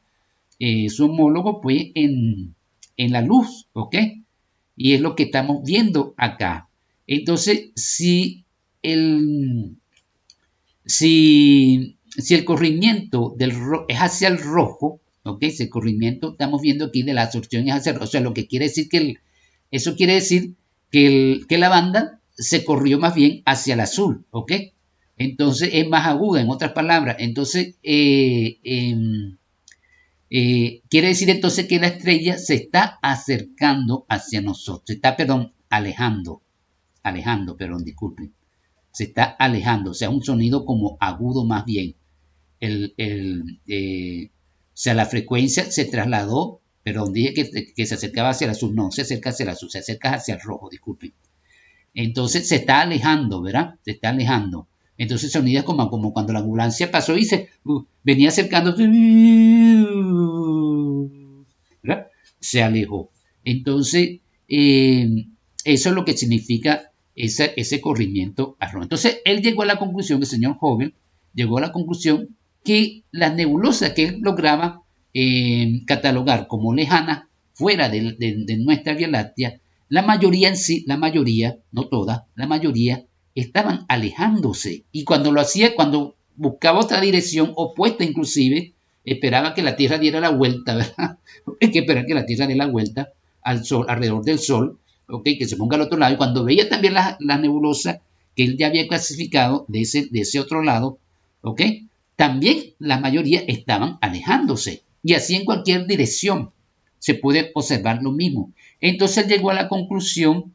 su homólogo, pues, en la luz, ¿ok? Y es lo que estamos viendo acá. Entonces, si el corrimiento es hacia el rojo, ¿ok? Si el corrimiento, estamos viendo aquí de la absorción es hacia el rojo, o sea, lo que quiere decir eso quiere decir que la banda se corrió más bien hacia el azul, ¿ok? Entonces es más aguda, en otras palabras. Entonces, quiere decir entonces que la estrella se está acercando hacia nosotros, se está, perdón, alejando, perdón, disculpen. Se está alejando, o sea, un sonido como agudo más bien. O sea, la frecuencia se trasladó, perdón, dije que se acercaba hacia el azul, no se acerca hacia el azul, se acerca hacia el rojo, disculpen. Entonces se está alejando, ¿verdad? Se está alejando. Entonces el sonido es como cuando la ambulancia pasó y venía acercando, ¿verdad? Se alejó. Entonces, eso es lo que significa ese corrimiento a rojo. Entonces, él llegó a la conclusión, el señor Hubble llegó a la conclusión que las nebulosas que él lograba catalogar como lejanas fuera de nuestra Vía Láctea, la mayoría en sí, la mayoría, no todas, la mayoría estaban alejándose. Y cuando lo hacía, cuando buscaba otra dirección opuesta inclusive, esperaba que la Tierra diera la vuelta, ¿verdad? Hay que esperar que la Tierra dé la vuelta al Sol, alrededor del Sol, ¿ok? Que se ponga al otro lado. Y cuando veía también la nebulosa que él ya había clasificado de ese otro lado, ¿ok? También la mayoría estaban alejándose. Y así en cualquier dirección se puede observar lo mismo. Entonces él llegó a la conclusión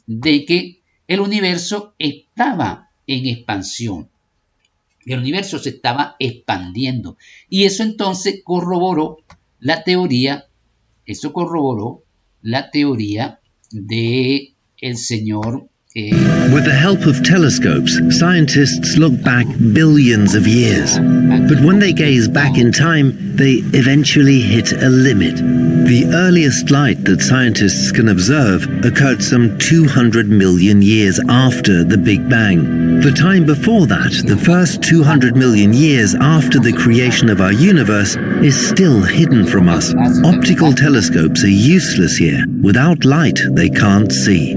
de que el universo estaba en expansión. El universo se estaba expandiendo. Y eso entonces corroboró la teoría, de el señor. With the help of telescopes, scientists look back billions of years. But when they gaze back in time, they eventually hit a limit. The earliest light that scientists can observe occurred some 200 million years after the Big Bang. The time before that, the first 200 million years after the creation of our universe, is still hidden from us. Optical telescopes are useless here. Without light, they can't see.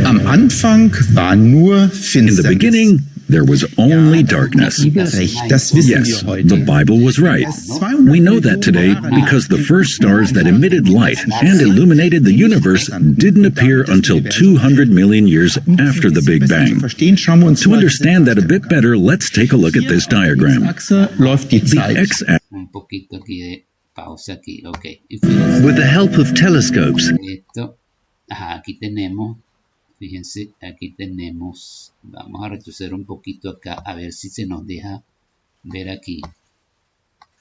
Am Anfang war nur In the beginning, there was only darkness. Das wissen Yes, wir heute. the Bible was right. We know that today because the first stars that emitted light and illuminated the universe didn't appear until 200 million years after the Big Bang. To understand that a bit better, let's take a look at this diagram. Läuft die The Zeit. x-axis Un poquito aquí de pausa aquí, ok. With the help of telescopes, Esto, aquí tenemos, fíjense, aquí tenemos, vamos a retroceder un poquito acá, a ver si se nos deja ver aquí.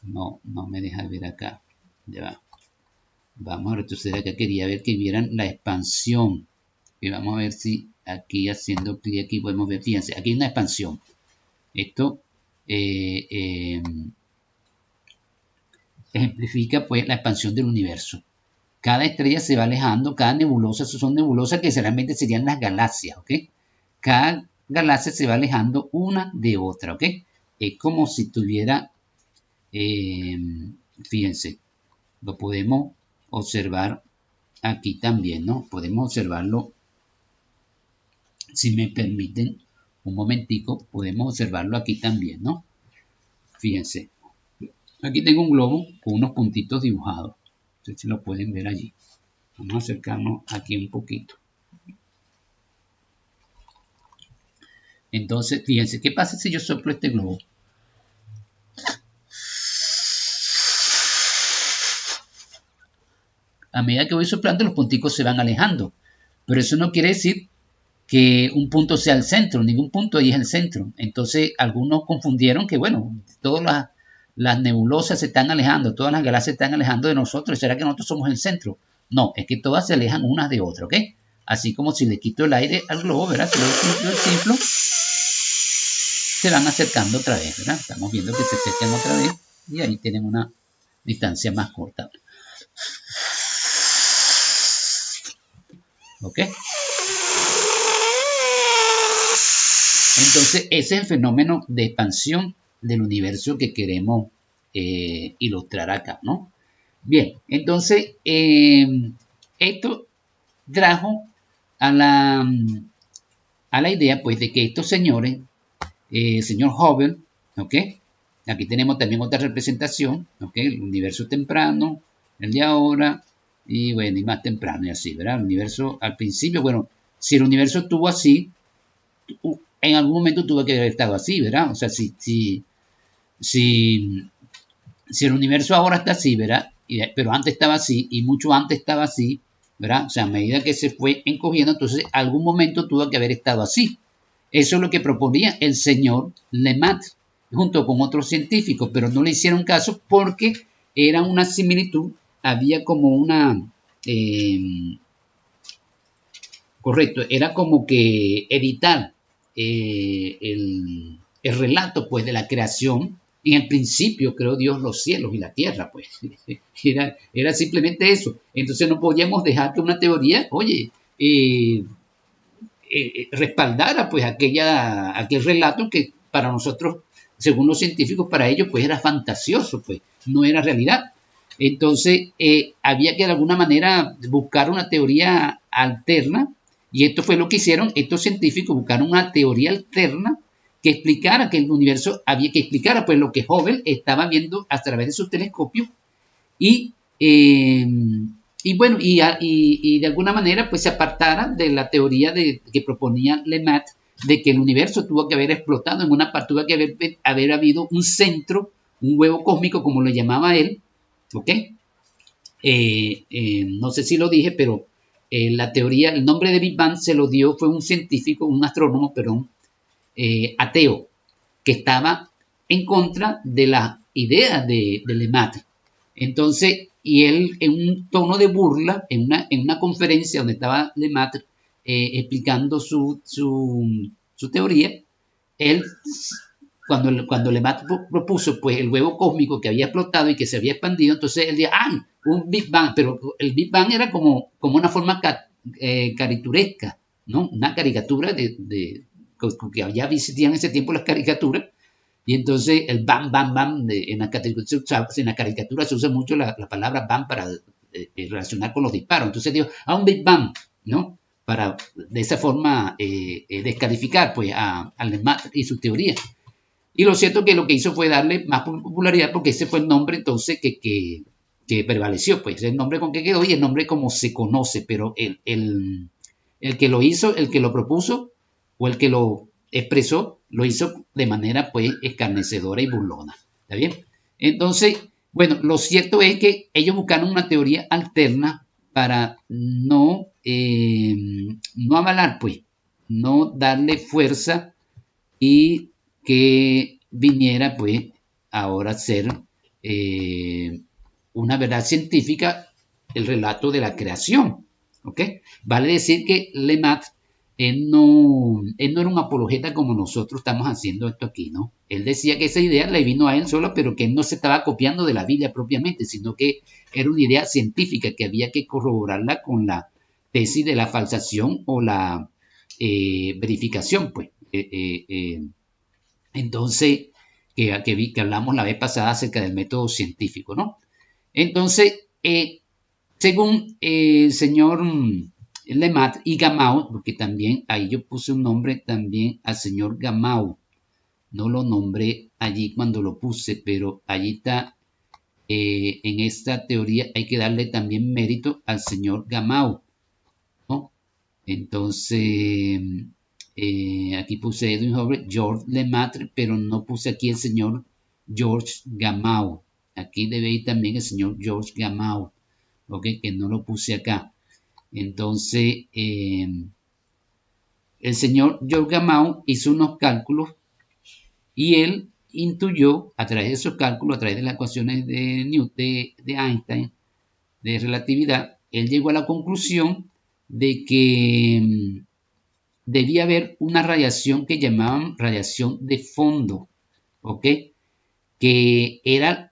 No me deja ver acá, ya va. Vamos a retroceder acá, quería ver que vieran la expansión. Y vamos a ver si aquí haciendo clic aquí podemos ver, fíjense, aquí hay una expansión. Esto ejemplifica pues la expansión del universo. Cada estrella se va alejando, cada nebulosa, son nebulosas que realmente serían las galaxias, ¿ok? Cada galaxia se va alejando una de otra, ¿ok? Es como si tuviera, fíjense, lo podemos observar aquí también, ¿no? Podemos observarlo, si me permiten un momentico, podemos observarlo aquí también, ¿no? Fíjense, aquí tengo un globo con unos puntitos dibujados. No sé si lo pueden ver allí. Vamos a acercarnos aquí un poquito. Entonces, fíjense, ¿qué pasa si yo soplo este globo? A medida que voy soplando, los punticos se van alejando. Pero eso no quiere decir que un punto sea el centro. Ningún punto ahí es el centro. Entonces, algunos confundieron que, bueno, todas las nebulosas se están alejando, todas las galaxias se están alejando de nosotros. ¿Será que nosotros somos el centro? No, es que todas se alejan unas de otras, ¿ok? Así como si le quito el aire al globo, ¿verdad? Si lo simplo, se van acercando otra vez, ¿verdad? Estamos viendo que se acercan otra vez y ahí tienen una distancia más corta. ¿Ok? Entonces, ese es el fenómeno de expansión del universo que queremos ilustrar acá, ¿no? Bien, entonces, esto trajo a la idea, pues, de que estos señores, señor Hubble, ¿ok? Aquí tenemos también otra representación, ¿ok? El universo temprano, el de ahora, y bueno, y más temprano y así, ¿verdad? El universo al principio, bueno, si el universo estuvo así, en algún momento tuvo que haber estado así, ¿verdad? O sea, si el universo ahora está así, ¿verdad? Pero antes estaba así y mucho antes estaba así, ¿verdad? O sea, a medida que se fue encogiendo, entonces algún momento tuvo que haber estado así. Eso es lo que proponía el señor Lemaitre junto con otros científicos, pero no le hicieron caso porque era una similitud, había como una... correcto, era como que editar el relato pues de la creación. En el principio creó Dios los cielos y la tierra, pues era simplemente eso. Entonces no podíamos dejar que una teoría, oye, respaldara pues aquel relato que para nosotros, según los científicos, para ellos pues era fantasioso, pues no era realidad. Entonces había que de alguna manera buscar una teoría alterna, y esto fue lo que hicieron estos científicos, buscaron una teoría alterna que explicara que el universo, había que explicara pues lo que Hubble estaba viendo a través de su telescopio, y bueno, y de alguna manera pues se apartara de la teoría que proponía Lemaitre, de que el universo tuvo que haber explotado en una parte, tuvo que haber habido un centro, un huevo cósmico, como lo llamaba él, ¿ok? No sé si lo dije, pero la teoría, el nombre de Big Bang se lo dio, fue un científico, un astrónomo, perdón, ateo, que estaba en contra de la idea de Lemaitre. Entonces, y él en un tono de burla, en una conferencia donde estaba Lemaitre explicando su teoría, él, cuando Lemaitre propuso pues el huevo cósmico que había explotado y que se había expandido, entonces él dijo, ¡ay! Un Big Bang, pero el Big Bang era como una forma caricaturesca, ¿no? Una caricatura que ya existían en ese tiempo las caricaturas. Y entonces el bam, bam, bam, en la caricatura se usa mucho la palabra bam para relacionar con los disparos. Entonces digo, un Big Bang, ¿no? Para de esa forma descalificar pues a Lemaitre y su teoría. Y lo cierto es que lo que hizo fue darle más popularidad, porque ese fue el nombre entonces que prevaleció, pues el nombre con que quedó y el nombre como se conoce, pero el que lo hizo, el que lo propuso o el que lo expresó, lo hizo de manera pues escarnecedora y burlona. ¿Está bien? Entonces, bueno, lo cierto es que ellos buscaron una teoría alterna para no avalar, pues, no darle fuerza y que viniera pues ahora a ser una verdad científica el relato de la creación. ¿Ok? Vale decir que Lemaitre él no era un apologeta como nosotros estamos haciendo esto aquí, ¿no? Él decía que esa idea le vino a él solo, pero que él no se estaba copiando de la Biblia propiamente, sino que era una idea científica que había que corroborarla con la tesis de la falsación o la verificación, pues. Entonces, que hablamos la vez pasada acerca del método científico, ¿no? Entonces, según el señor Lemaitre y Gamow, porque también ahí yo puse un nombre también al señor Gamow, no lo nombré allí cuando lo puse, pero allí está, en esta teoría hay que darle también mérito al señor Gamow, ¿no? Entonces, aquí puse Edwin Hubble, George Lemaitre, pero no puse aquí el señor George Gamow. Aquí debe ir también el señor George Gamow, ¿ok? Que no lo puse acá. Entonces, el señor George Gamow hizo unos cálculos y él intuyó, a través de esos cálculos, a través de las ecuaciones de Newton, de Einstein, de relatividad, él llegó a la conclusión de que debía haber una radiación que llamaban radiación de fondo, ¿ok? Que era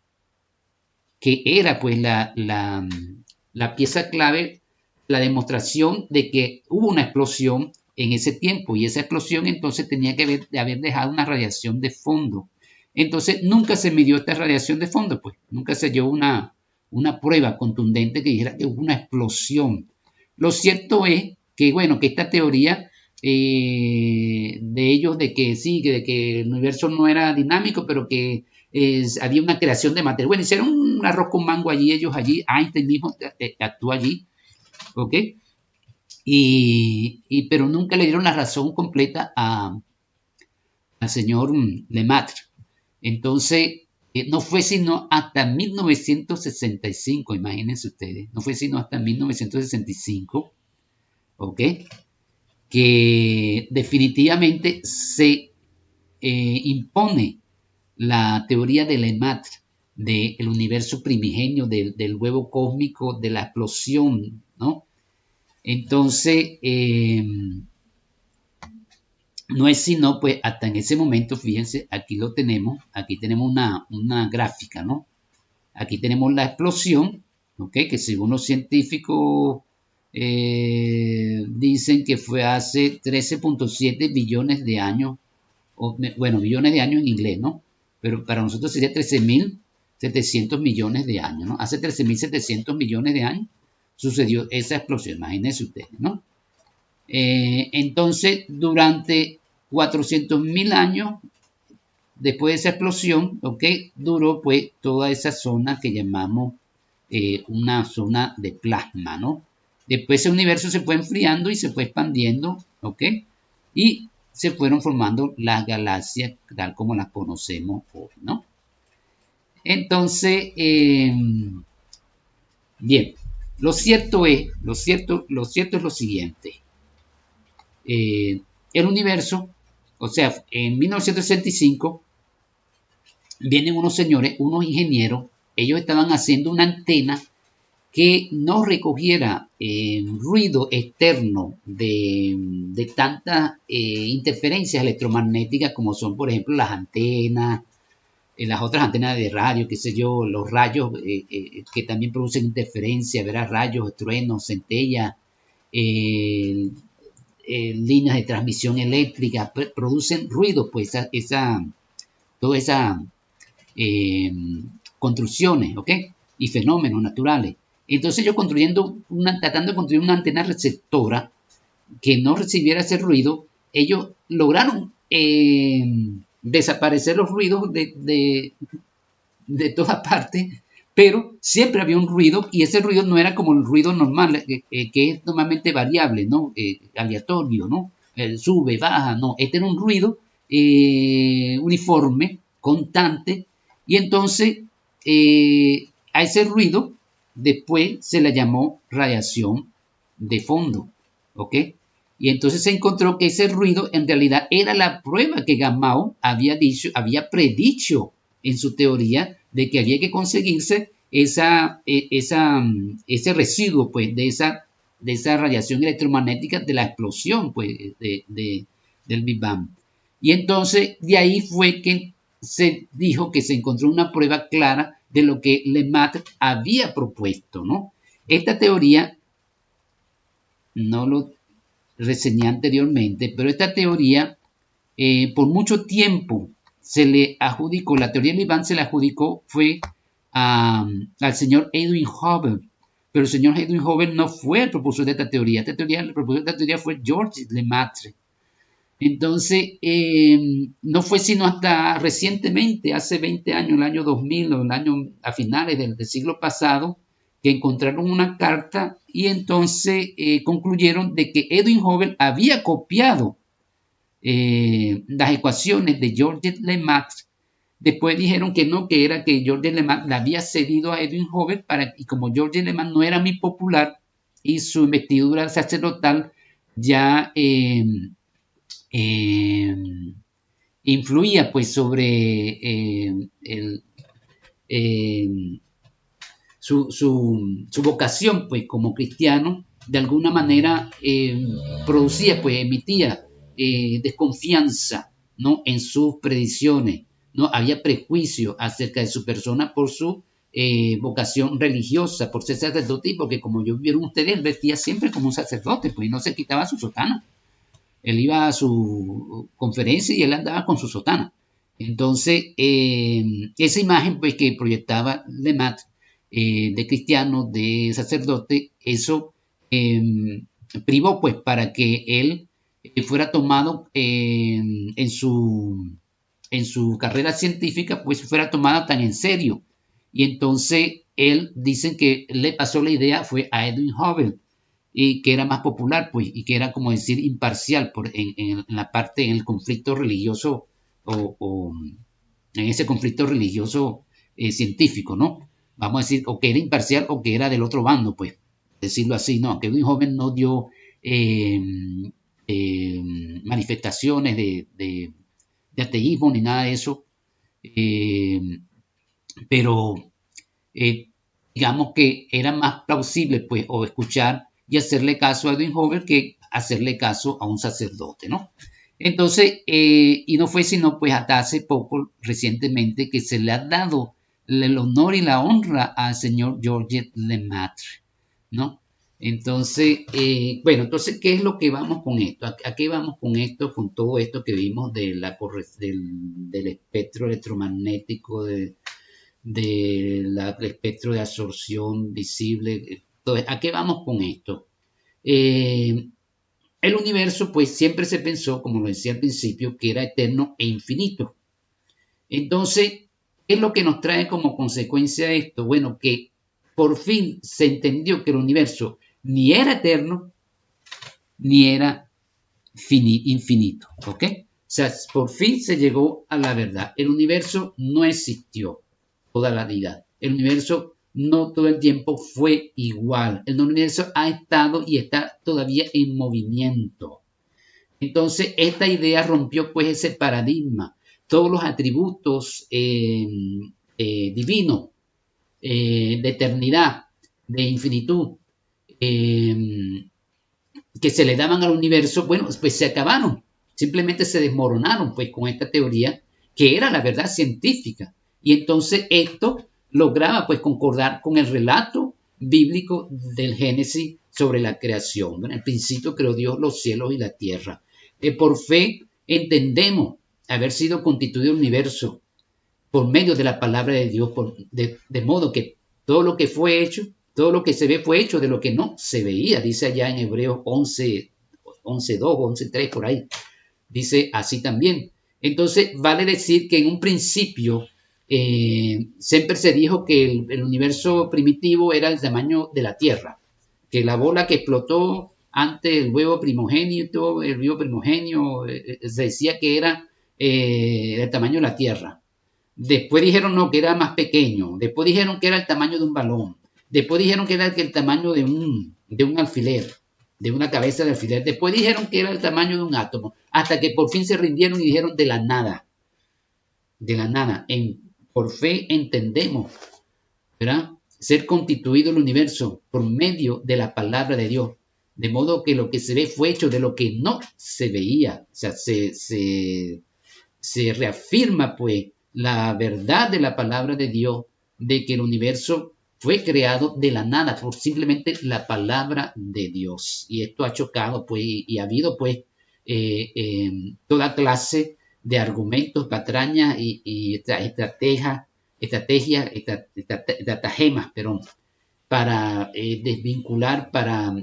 pues la pieza clave, la demostración de que hubo una explosión en ese tiempo, y esa explosión entonces tenía que haber dejado una radiación de fondo. Entonces nunca se midió esta radiación de fondo, pues nunca se dio una prueba contundente que dijera que hubo una explosión. Lo cierto es que, bueno, que esta teoría de ellos de que sí, de que el universo no era dinámico, pero que había una creación de materia. Bueno, hicieron un arroz con mango allí, ellos allí, Einstein mismo actuó allí, ¿ok? Pero nunca le dieron la razón completa al señor Lemaitre. Entonces, no fue sino hasta 1965, imagínense ustedes, no fue sino hasta 1965, ¿ok? Que definitivamente se impone la teoría de Lemaitre del universo primigenio, del huevo cósmico, de la explosión, ¿no? Entonces, no es sino, pues, hasta en ese momento, fíjense, aquí lo tenemos, aquí tenemos una gráfica, ¿no? Aquí tenemos la explosión, ¿ok? Que según los científicos dicen que fue hace 13.7 billones de años, bueno, billones de años en inglés, ¿no? Pero para nosotros sería 13.700 millones de años, ¿no? Hace 13.700 millones de años sucedió esa explosión, imagínense ustedes, ¿no? Entonces, durante 400.000 años después de esa explosión, ¿ok? Duró pues toda esa zona que llamamos una zona de plasma, ¿no? Después ese universo se fue enfriando y se fue expandiendo, ¿ok? Y se fueron formando las galaxias tal como las conocemos hoy, ¿no? Entonces, bien, lo cierto es lo siguiente. El universo, o sea, en 1965 vienen unos señores, unos ingenieros, ellos estaban haciendo una antena que no recogiera ruido externo de tantas interferencias electromagnéticas como son, por ejemplo, las antenas, las otras antenas de radio, qué sé yo, los rayos que también producen interferencia, ¿verdad? Rayos, truenos, centellas, líneas de transmisión eléctrica, producen ruido, pues todas esas construcciones, ¿ok? Y fenómenos naturales. Entonces yo tratando de construir una antena receptora que no recibiera ese ruido, ellos lograron desaparecer los ruidos de todas partes, pero siempre había un ruido y ese ruido no era como el ruido normal, que es normalmente variable, ¿no? Aleatorio, ¿no? Sube, baja, no. Este era un ruido uniforme, constante, y entonces a ese ruido después se le llamó radiación de fondo, ¿ok? Y entonces se encontró que ese ruido en realidad era la prueba que Gamow había predicho en su teoría de que había que conseguirse ese residuo, pues, de esa radiación electromagnética de la explosión, pues, del Big Bang. Y entonces de ahí fue que se dijo que se encontró una prueba clara de lo que Lemaitre había propuesto, ¿no? Esta teoría, no lo reseñé anteriormente, pero esta teoría por mucho tiempo se le adjudicó, la teoría del Big Bang se le adjudicó fue al señor Edwin Hubble, pero el señor Edwin Hubble no fue el propulsor de esta teoría. El propulsor de esta teoría fue Georges Lemaitre. Entonces, no fue sino hasta recientemente, hace 20 años, el año 2000 o a finales del siglo pasado, que encontraron una carta y entonces concluyeron de que Edwin Hubble había copiado las ecuaciones de Georges Lemaitre. Después dijeron que no, que era que Georges Lemaitre le había cedido a Edwin Hubble y como Georges Lemaitre no era muy popular y su investidura sacerdotal ya influía pues sobre su vocación pues como cristiano, de alguna manera emitía desconfianza, ¿no? En sus predicciones, ¿no? Había prejuicio acerca de su persona por su vocación religiosa, por ser sacerdote, y porque como yo vieron ustedes, él vestía siempre como un sacerdote, pues no se quitaba su sotana. Él iba a su conferencia y él andaba con su sotana. Entonces, esa imagen pues que proyectaba Lemaitre, de cristiano, de sacerdote, eso privó pues para que él fuera tomado en su carrera científica, pues fuera tomada tan en serio. Y entonces él, dicen que le pasó la idea fue a Edwin Hubble, y que era más popular, pues, y que era como decir imparcial en la parte, en el conflicto religioso o en ese conflicto religioso científico, ¿no? Vamos a decir, o que era imparcial o que era del otro bando, pues, decirlo así, ¿no? Que Edwin Hubble no dio manifestaciones de ateísmo ni nada de eso, pero digamos que era más plausible, pues, o escuchar y hacerle caso a Edwin Hubble que hacerle caso a un sacerdote, ¿no? Entonces, y no fue sino pues hasta hace poco, recientemente, que se le ha dado el honor y la honra al señor Georges Lemaitre, ¿no? Entonces, bueno, entonces, ¿qué es lo que vamos con esto? ¿A qué vamos con esto, con todo esto que vimos del espectro electromagnético, del espectro de absorción visible? Entonces, ¿a qué vamos con esto? El universo, pues siempre se pensó, como lo decía al principio, que era eterno e infinito. Entonces, ¿qué es lo que nos trae como consecuencia esto? Bueno, que por fin se entendió que el universo ni era eterno, ni era infinito, ¿ok? O sea, por fin se llegó a la verdad. El universo no existió toda la vida. El universo no todo el tiempo fue igual. El universo ha estado y está todavía en movimiento. Entonces, esta idea rompió pues ese paradigma. Todos los atributos divinos, de eternidad, de infinitud, que se le daban al universo, bueno, pues se acabaron. Simplemente se desmoronaron pues con esta teoría que era la verdad científica. Y entonces esto lograba pues concordar con el relato bíblico del Génesis sobre la creación. Bueno, en el principio creó Dios los cielos y la tierra. Por fe entendemos haber sido constituido el universo por medio de la palabra de Dios, de modo que todo lo que fue hecho, todo lo que se ve fue hecho de lo que no se veía. Dice allá en Hebreos 11:2, 11:3 por ahí. Dice así también. Entonces vale decir que en un principio siempre se dijo que el universo primitivo era el tamaño de la Tierra, que la bola que explotó ante el huevo primogénito, se decía que era el tamaño de la Tierra. Después dijeron no, que era más pequeño. Después dijeron que era el tamaño de un balón. Después dijeron que era el tamaño de un alfiler, de una cabeza de alfiler. Después dijeron que era el tamaño de un átomo, hasta que por fin se rindieron y dijeron de la nada. De la nada. Por fe entendemos, ¿verdad?, ser constituido el universo por medio de la palabra de Dios. De modo que lo que se ve fue hecho de lo que no se veía. O sea, se reafirma pues la verdad de la palabra de Dios, de que el universo fue creado de la nada por simplemente la palabra de Dios. Y esto ha chocado pues y ha habido pues toda clase de argumentos, patrañas y estratagemas, para desvincular, para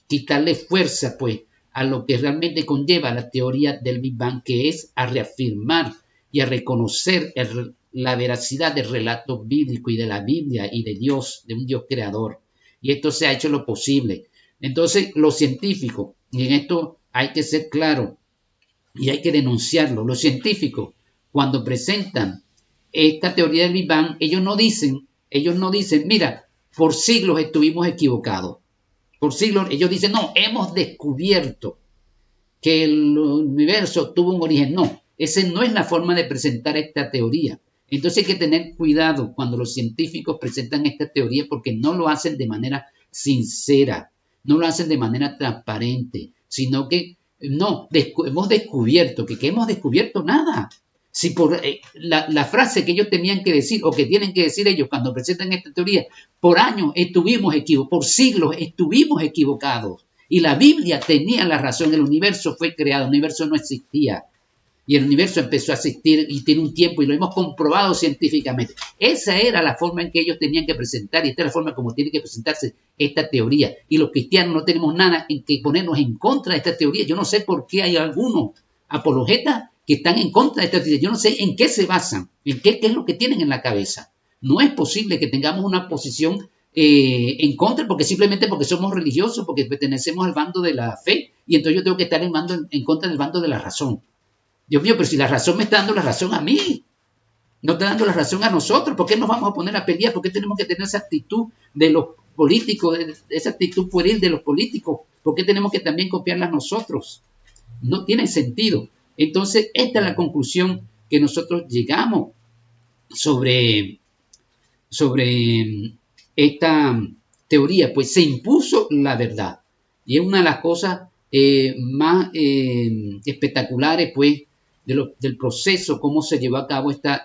quitarle fuerza pues a lo que realmente conlleva la teoría del Big Bang, que es a reafirmar y a reconocer la veracidad del relato bíblico y de la Biblia y de Dios, de un Dios creador. Y esto se ha hecho lo posible. Entonces, los científicos, y en esto hay que ser claro y hay que denunciarlo, los científicos, cuando presentan esta teoría del Big Bang, ellos no dicen, mira, por siglos estuvimos equivocados. Por siglos, ellos dicen, no, hemos descubierto que el universo tuvo un origen. No, esa no es la forma de presentar esta teoría. Entonces hay que tener cuidado cuando los científicos presentan esta teoría, porque no lo hacen de manera sincera, no lo hacen de manera transparente, sino que no, hemos descubierto, que hemos descubierto nada. Si por la frase que ellos tenían que decir o que tienen que decir ellos cuando presentan esta teoría, por años estuvimos equivocados, por siglos estuvimos equivocados. Y la Biblia tenía la razón, el universo fue creado, el universo no existía. Y el universo empezó a existir y tiene un tiempo y lo hemos comprobado científicamente. Esa era la forma en que ellos tenían que presentar y esta es la forma como tiene que presentarse esta teoría. Y los cristianos no tenemos nada en que ponernos en contra de esta teoría. Yo no sé por qué hay algunos apologetas que están en contra de esta teoría. Yo no sé en qué se basan, en qué es lo que tienen en la cabeza. No es posible que tengamos una posición en contra simplemente porque somos religiosos, porque pertenecemos al bando de la fe y entonces yo tengo que estar en contra del bando de la razón. Dios mío, pero si la razón me está dando la razón a mí, no está dando la razón a nosotros, ¿por qué nos vamos a poner a pelear? ¿Por qué tenemos que tener esa actitud de los políticos, esa actitud pueril de los políticos? ¿Por qué tenemos que también copiarla a nosotros? No tiene sentido. Entonces, esta es la conclusión que nosotros llegamos sobre esta teoría. Pues se impuso la verdad. Y es una de las cosas más espectaculares, pues, del proceso, cómo se llevó a cabo esta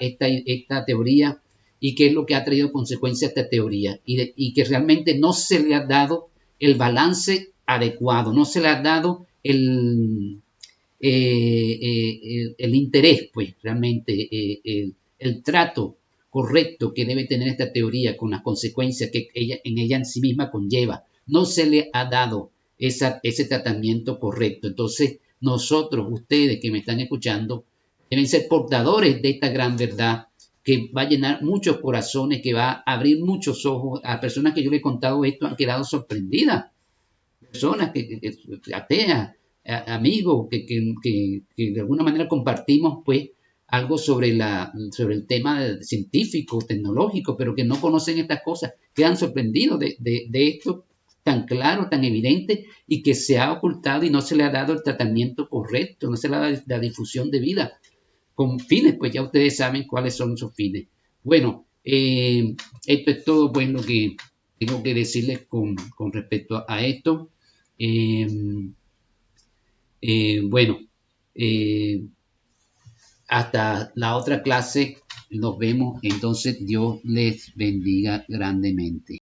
teoría y qué es lo que ha traído consecuencia a esta teoría y que realmente no se le ha dado el balance adecuado, no se le ha dado el interés, pues realmente el trato correcto que debe tener esta teoría con las consecuencias que ella en sí misma conlleva. No se le ha dado ese tratamiento correcto. Entonces, nosotros, ustedes que me están escuchando, deben ser portadores de esta gran verdad que va a llenar muchos corazones, que va a abrir muchos ojos. A personas que yo le he contado esto han quedado sorprendidas. Personas ateas, amigos, que de alguna manera compartimos pues algo sobre el tema científico, tecnológico, pero que no conocen estas cosas, quedan sorprendidos de esto tan claro, tan evidente y que se ha ocultado y no se le ha dado el tratamiento correcto, no se le ha dado la difusión de vida con fines, pues ya ustedes saben cuáles son esos fines. Bueno, esto es todo pues lo que tengo que decirles con respecto a esto. Bueno, hasta la otra clase nos vemos, entonces Dios les bendiga grandemente.